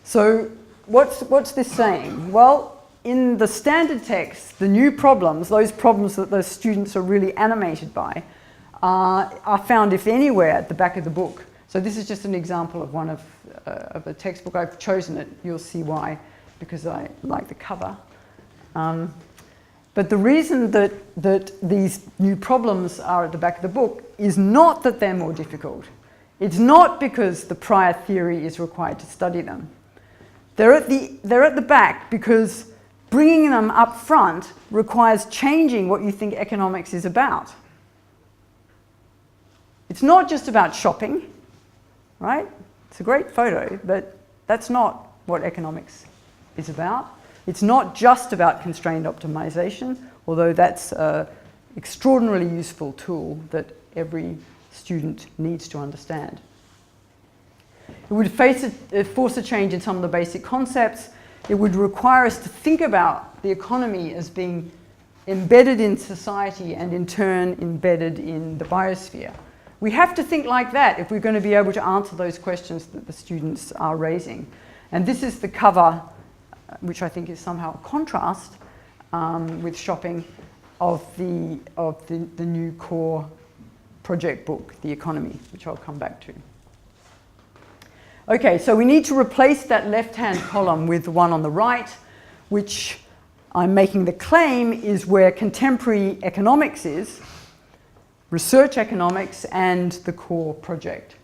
So what's this saying? Well, in the standard text, the new problems, those problems that those students are really animated by, are found, if anywhere, at the back of the book. So this is just an example of one of a textbook. I've chosen it. You'll see why, because I like the cover. But the reason that these new problems are at the back of the book is not that they're more difficult. It's not because the prior theory is required to study them. They're at the back because bringing them up front requires changing what you think economics is about. It's not just about shopping, right? It's a great photo, but that's not what economics is about. It's not just about constrained optimization, although that's an extraordinarily useful tool that every student needs to understand. It would force a change in some of the basic concepts. It would require us to think about the economy as being embedded in society and in turn embedded in the biosphere. We have to think like that if we're going to be able to answer those questions that the students are raising. And this is the cover, which I think is somehow a contrast with shopping, of the new core project book, The Economy, which I'll come back to. Okay, so we need to replace that left-hand column with the one on the right, which I'm making the claim is where contemporary economics is, research economics, and the core project.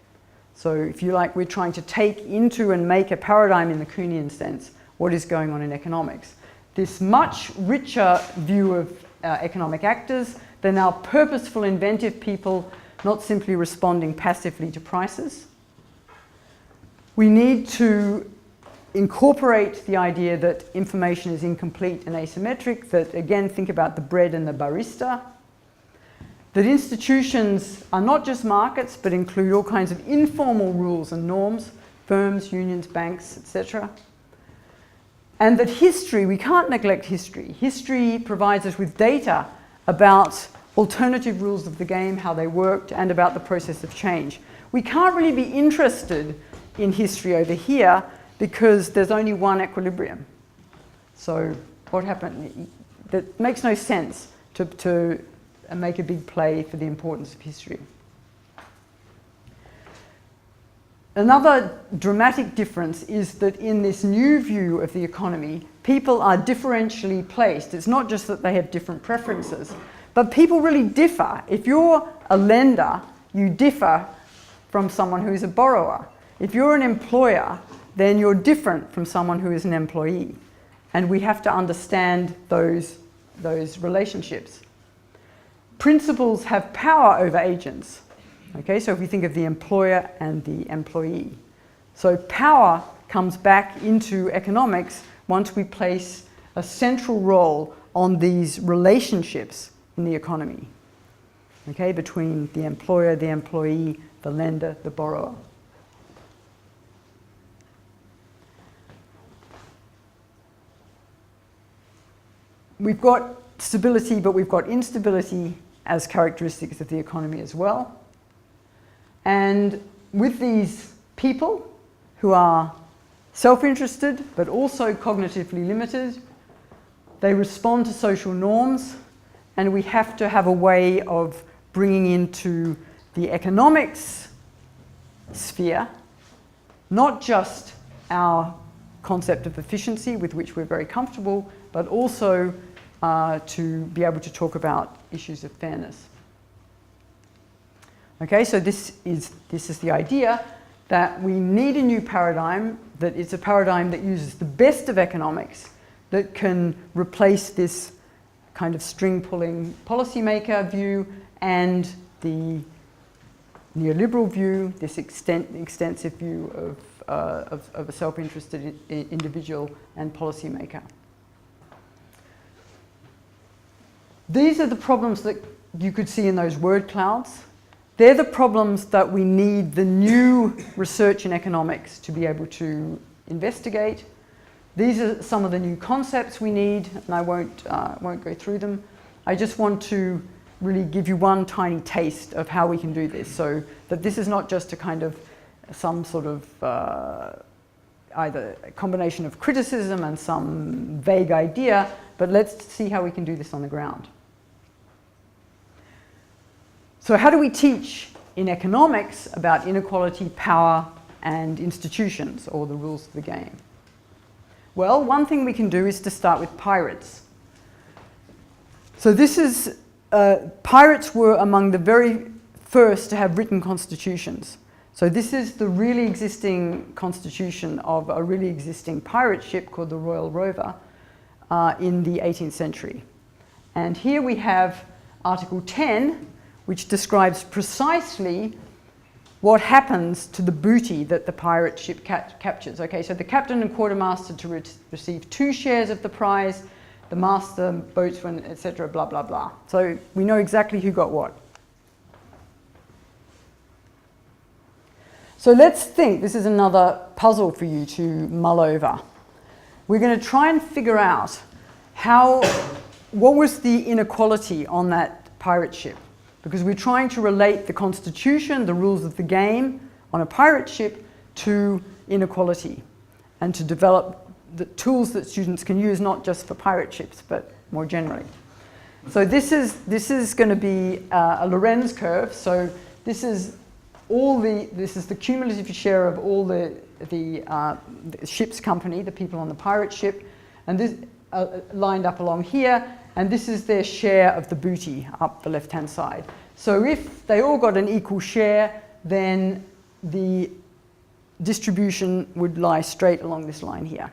So if you like, we're trying to take into and make a paradigm in the Kuhnian sense what is going on in economics. This much richer view of economic actors, they're now purposeful, inventive people, not simply responding passively to prices. We need to incorporate the idea that information is incomplete and asymmetric, that again, think about the bread and the barista, that institutions are not just markets, but include all kinds of informal rules and norms, firms, unions, banks, etc. And that history, we can't neglect history. History provides us with data about alternative rules of the game, how they worked, and about the process of change. We can't really be interested in history over here because there's only one equilibrium. So what happened? That makes no sense to make a big play for the importance of history. Another dramatic difference is that in this new view of the economy, people are differentially placed. It's not just that they have different preferences, but people really differ. If you're a lender, you differ from someone who is a borrower. If you're an employer, then you're different from someone who is an employee. And we have to understand those relationships. Principals have power over agents. Okay, so if we think of the employer and the employee. So power comes back into economics once we place a central role on these relationships in the economy. Okay, between the employer, the employee, the lender, the borrower. We've got stability, but we've got instability as characteristics of the economy as well. And with these people who are self-interested but also cognitively limited, they respond to social norms, and we have to have a way of bringing into the economics sphere not just our concept of efficiency, with which we're very comfortable, but also to be able to talk about issues of fairness. Okay, so this is the idea that we need a new paradigm, that it's a paradigm that uses the best of economics, that can replace this kind of string-pulling policymaker view and the neoliberal view, this extensive view of a self-interested individual and policymaker. These are the problems that you could see in those word clouds. They're the problems that we need the new research in economics to be able to investigate. These are some of the new concepts we need, and I won't go through them. I just want to really give you one tiny taste of how we can do this, so that this is not just a kind of some sort of either a combination of criticism and some vague idea, but let's see how we can do this on the ground. So how do we teach in economics about inequality, power, and institutions, or the rules of the game? Well, one thing we can do is to start with pirates. So this is, pirates were among the very first to have written constitutions. So this is the really existing constitution of a really existing pirate ship called the Royal Rover in the 18th century. And here we have Article 10, which describes precisely what happens to the booty that the pirate ship captures. Okay, so the captain and quartermaster to receive 2 shares of the prize, the master, boatswain, etc., blah, blah, blah. So we know exactly who got what. So let's think, this is another puzzle for you to mull over. We're going to try and figure out what was the inequality on that pirate ship. Because we're trying to relate the constitution, the rules of the game on a pirate ship to inequality, and to develop the tools that students can use, not just for pirate ships, but more generally. So this is going to be a Lorenz curve. So this is the cumulative share of all the ship's company, the people on the pirate ship, and this lined up along here. And this is their share of the booty up the left-hand side. So if they all got an equal share, then the distribution would lie straight along this line here.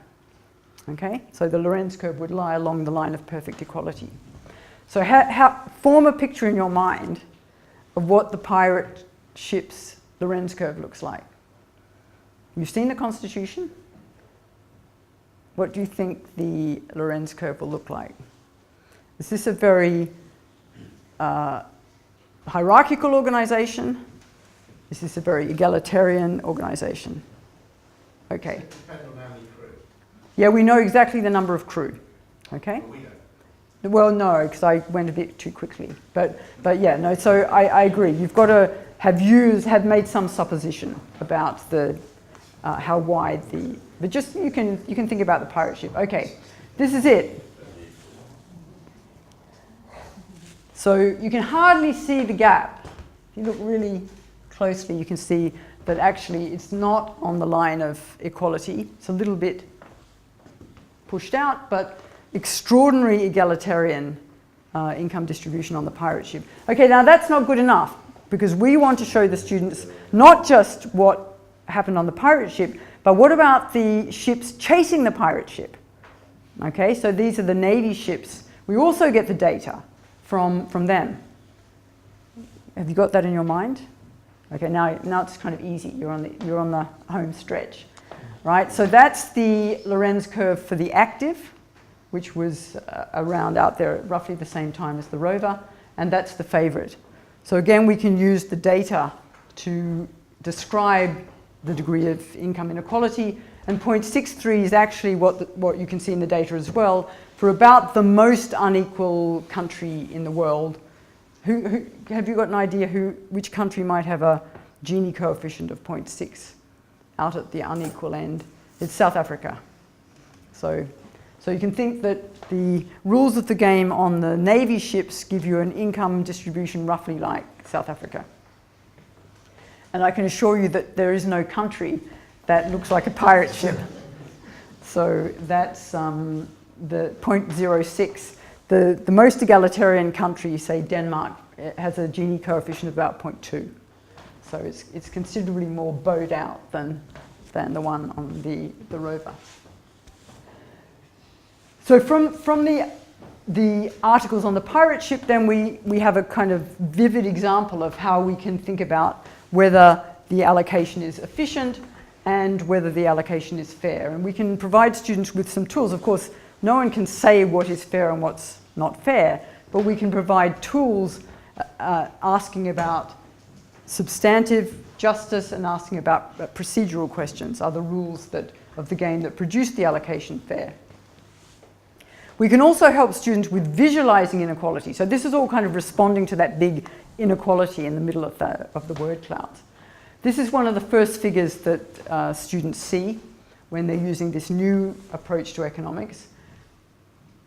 Okay? So the Lorenz curve would lie along the line of perfect equality. So form a picture in your mind of what the pirate ship's Lorenz curve looks like. You've seen the Constitution? What do you think the Lorenz curve will look like? Is this a very hierarchical organization? Is this a very egalitarian organization? Okay. It depends on how many crew. Yeah, we know exactly the number of crew. Okay? But we don't. Well, no, because I went a bit too quickly. But yeah, no. So I agree. You've got to have made some supposition about the how wide the. But just you can think about the pirate ship. Okay, this is it. So you can hardly see the gap. If you look really closely, you can see that actually it's not on the line of equality. It's a little bit pushed out, but extraordinary egalitarian income distribution on the pirate ship. Okay, now that's not good enough, because we want to show the students not just what happened on the pirate ship, but what about the ships chasing the pirate ship? Okay, so these are the Navy ships. We also get the data from them. Have you got that in your mind? Okay, now it's kind of easy. You're on the home stretch, right? So that's the Lorenz curve for the active, which was around out there at roughly the same time as the rover, and that's the favorite. So again, we can use the data to describe the degree of income inequality, and 0.63 is actually what you can see in the data as well for about the most unequal country in the world. Who have you got an idea which country might have a Gini coefficient of 0.6 out at the unequal end? It's South Africa. So you can think that the rules of the game on the Navy ships give you an income distribution roughly like South Africa. And I can assure you that there is no country that looks like a pirate ship. So that's the 0.06. The most egalitarian country, say Denmark, has a Gini coefficient of about 0.2. So it's considerably more bowed out than the one on the rover. So from the articles on the pirate ship, then we have a kind of vivid example of how we can think about whether the allocation is efficient and whether the allocation is fair. And we can provide students with some tools. Of course, no one can say what is fair and what's not fair, but we can provide tools asking about substantive justice and asking about procedural questions. Are the rules of the game that produce the allocation fair? We can also help students with visualizing inequality. So this is all kind of responding to that big inequality in the middle of the word clouds. This is one of the first figures that students see when they're using this new approach to economics.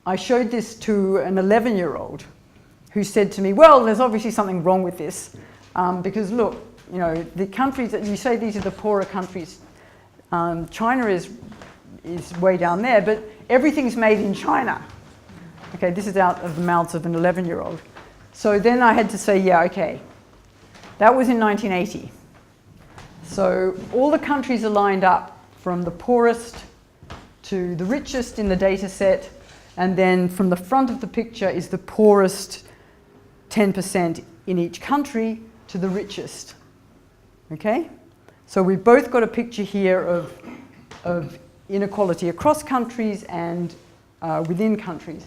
I showed this to an 11-year-old who said to me, well, there's obviously something wrong with this because look, the countries that you say these are the poorer countries, China is way down there, but everything's made in China. Okay, this is out of the mouths of an 11-year-old. So then I had to say, yeah, okay, that was in 1980. So all the countries are lined up from the poorest to the richest in the data set, and then from the front of the picture is the poorest 10% in each country to the richest. Okay? So we've both got a picture here of inequality across countries and within countries.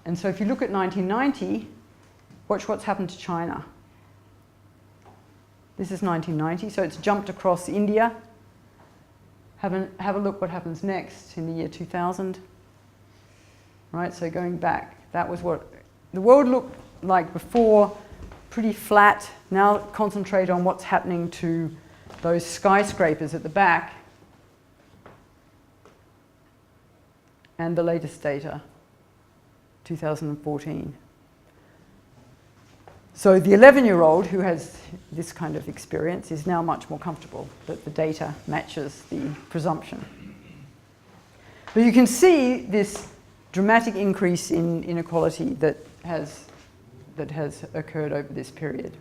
And so if you look at 1990, watch what's happened to China. This is 1990, so it's jumped across India. Have a look what happens next in the year 2000. Right, so going back, that was what the world looked like before, pretty flat. Now concentrate on what's happening to those skyscrapers at the back. And the latest data, 2014. So the 11-year-old who has this kind of experience is now much more comfortable that the data matches the presumption. But you can see this dramatic increase in inequality that has occurred over this period.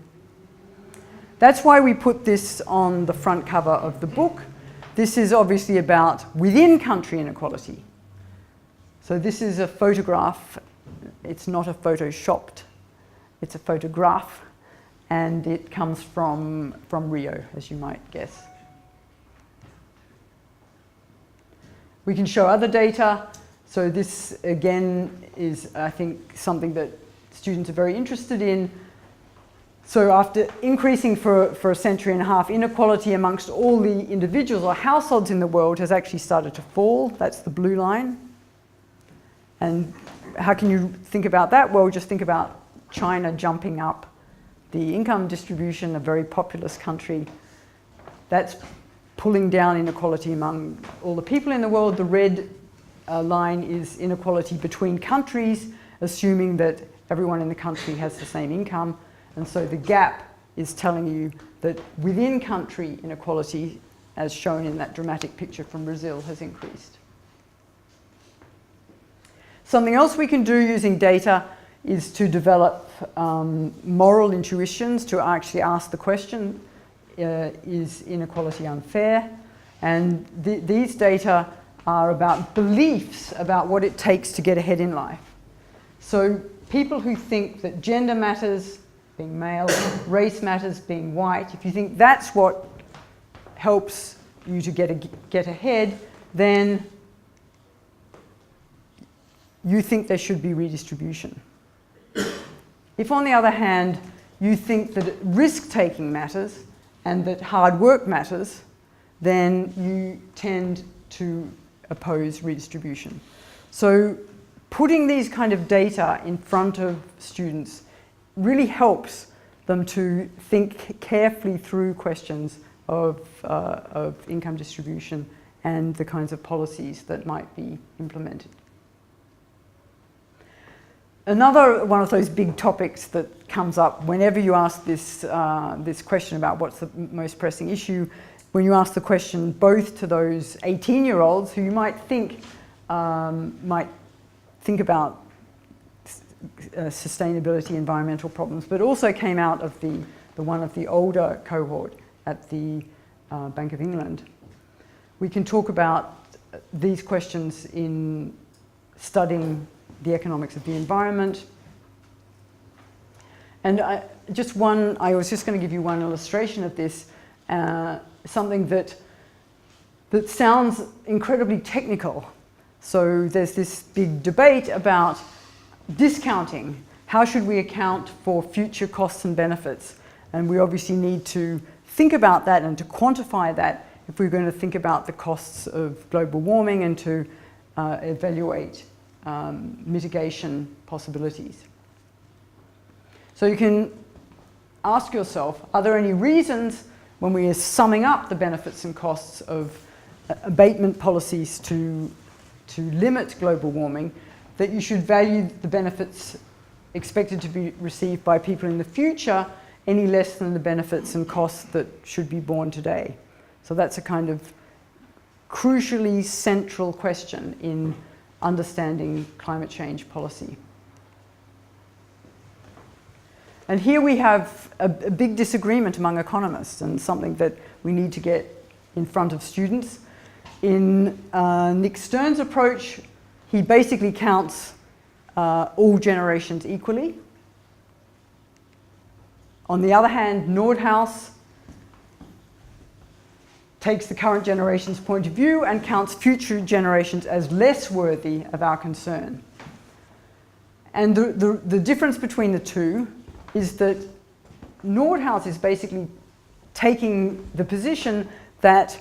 That's why we put this on the front cover of the book. This is obviously about within country inequality. So this is a photograph. It's not a photoshopped. It's a photograph, and it comes from Rio, as you might guess. We can show other data. So this, again, is, I think, something that students are very interested in. So after increasing for a century and a half, inequality amongst all the individuals or households in the world has actually started to fall. That's the blue line. And how can you think about that? Well, just think about China jumping up the income distribution, a very populous country. That's pulling down inequality among all the people in the world. The red line is inequality between countries, assuming that everyone in the country has the same income. And so the gap is telling you that within country inequality, as shown in that dramatic picture from Brazil, has increased. Something else we can do using data is to develop moral intuitions, to actually ask the question, is inequality unfair? And these data are about beliefs about what it takes to get ahead in life. So people who think that gender matters, being male, race matters, being white, if you think that's what helps you to get ahead, then you think there should be redistribution. If, on the other hand, you think that risk-taking matters and that hard work matters, then you tend to oppose redistribution. So putting these kind of data in front of students really helps them to think carefully through questions of income distribution and the kinds of policies that might be implemented. Another one of those big topics that comes up whenever you ask this question about what's the most pressing issue, when you ask the question both to those 18-year-olds who you might think about sustainability, environmental problems, but also came out of the one of the older cohort at the Bank of England. We can talk about these questions in studying the economics of the environment. And I was just going to give you one illustration of this, something that sounds incredibly technical. So there's this big debate about discounting. How should we account for future costs and benefits? And we obviously need to think about that and to quantify that if we're going to think about the costs of global warming and to evaluate mitigation possibilities. So you can ask yourself, are there any reasons when we are summing up the benefits and costs of abatement policies to limit global warming, that you should value the benefits expected to be received by people in the future any less than the benefits and costs that should be borne today? So that's a kind of crucially central question in understanding climate change policy. And here we have a big disagreement among economists, and something that we need to get in front of students. In Nick Stern's approach, he basically counts all generations equally. On the other hand, Nordhaus takes the current generation's point of view and counts future generations as less worthy of our concern. And the difference between the two is that Nordhaus is basically taking the position that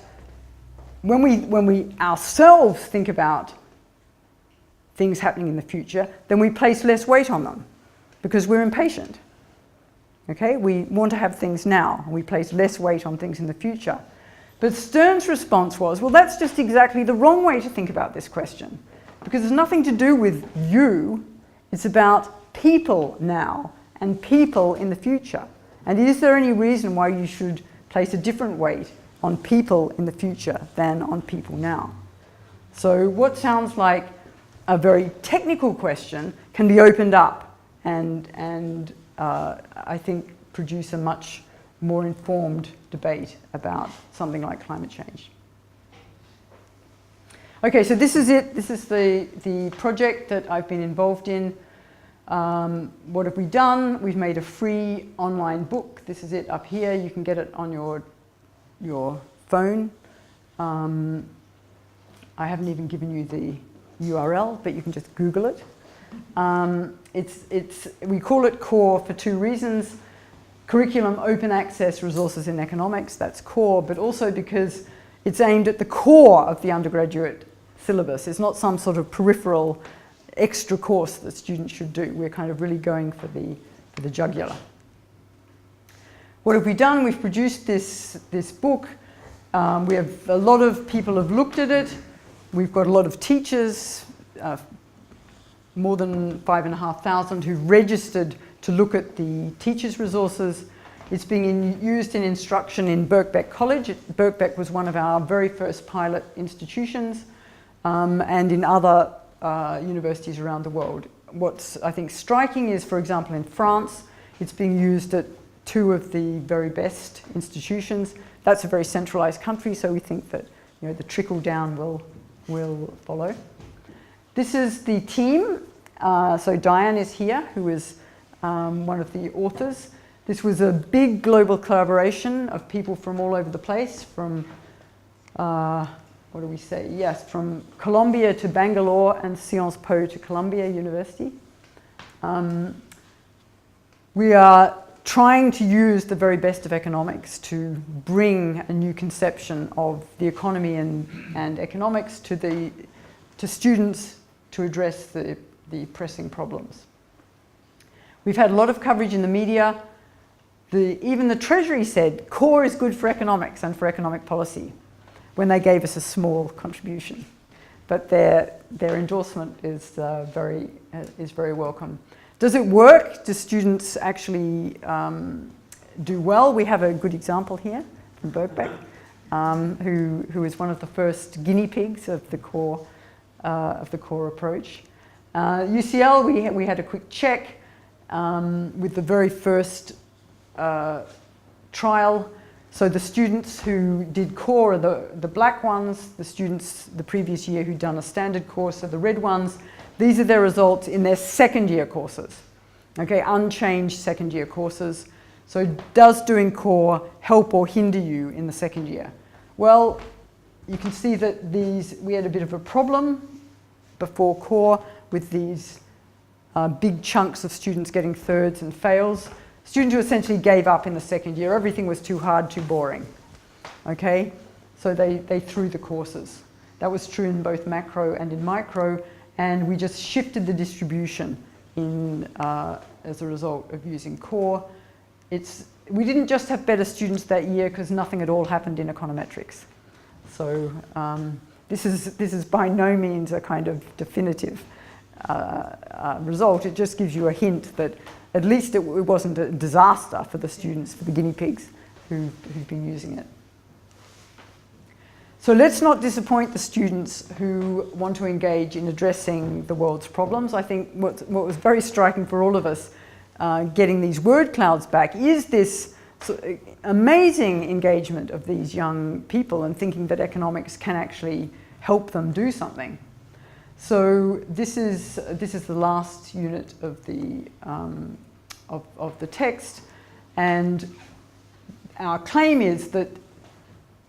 when we ourselves think about things happening in the future, then we place less weight on them because we're impatient. Okay? We want to have things now, and we place less weight on things in the future. But Stern's response was, well, that's just exactly the wrong way to think about this question, because it's nothing to do with you, it's about people now and people in the future. And is there any reason why you should place a different weight on people in the future than on people now? So what sounds like a very technical question can be opened up and I think produce a much more informed debate about something like climate change. Okay, so this is it. This is the project that I've been involved in. What have we done? We've made a free online book. This is it up here. You can get it on your phone. I haven't even given you the URL, but you can just Google it. We call it CORE for two reasons. Curriculum, open access, resources in economics, that's CORE, but also because it's aimed at the core of the undergraduate syllabus. It's not some sort of peripheral extra course that students should do. We're kind of really going for the jugular. What have we done? We've produced this book. We have a lot of people have looked at it. We've got a lot of teachers, more than 5,500 who registered to look at the teachers' resources. It's being used in instruction in Birkbeck College. Birkbeck was one of our very first pilot institutions, and in other universities around the world. What's, I think, striking is, for example, in France, it's being used at 2 of the very best institutions. That's a very centralized country, so we think that, you know, the trickle down will follow. This is the team. So Diane is here, who is one of the authors. This was a big global collaboration of people from all over the place, from, what do we say? Yes, from Columbia to Bangalore and Sciences Po to Columbia University. We are trying to use the very best of economics to bring a new conception of the economy and economics to students to address the pressing problems. We've had a lot of coverage in the media. Even the Treasury said core is good for economics and for economic policy when they gave us a small contribution. But their endorsement is very welcome. Does it work? Do students actually do well? We have a good example here from Birkbeck, who is one of the first guinea pigs of the core approach. UCL, we had a quick check with the very first trial. So the students who did core are the black ones, the students the previous year who'd done a standard course are the red ones. These are their results in their second year courses, okay, unchanged second year courses. So does doing core help or hinder you in the second year? Well, you can see that we had a bit of a problem before core with these big chunks of students getting thirds and fails. Students who essentially gave up in the second year. Everything was too hard, too boring. Okay, so they threw the courses. That was true in both macro and in micro, and we just shifted the distribution as a result of using core. We didn't just have better students that year because nothing at all happened in econometrics. So this is by no means a kind of definitive result. It just gives you a hint that at least it wasn't a disaster for the students, for the guinea pigs who've been using it. So let's not disappoint the students who want to engage in addressing the world's problems. I think what was very striking for all of us getting these word clouds back is this amazing engagement of these young people and thinking that economics can actually help them do something. So this is the last unit of the text, and our claim is that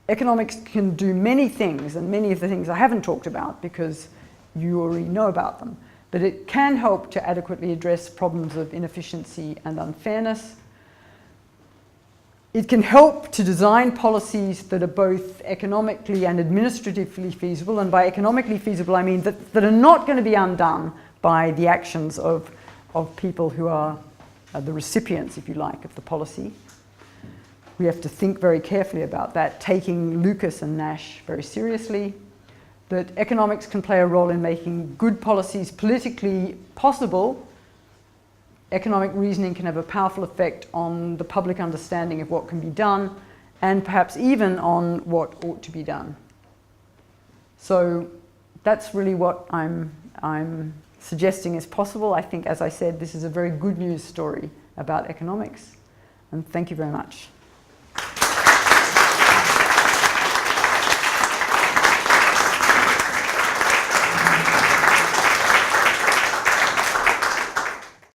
economics can do many things, and many of the things I haven't talked about because you already know about them, but it can help to adequately address problems of inefficiency and unfairness. It can help to design policies that are both economically and administratively feasible, and by economically feasible I mean that are not going to be undone by the actions of people who are the recipients, if you like, of the policy. We have to think very carefully about that, taking Lucas and Nash very seriously. That economics can play a role in making good policies politically possible. Economic reasoning can have a powerful effect on the public understanding of what can be done, and perhaps even on what ought to be done. So that's really what I'm suggesting is possible. I think, as I said, this is a very good news story about economics, and thank you very much.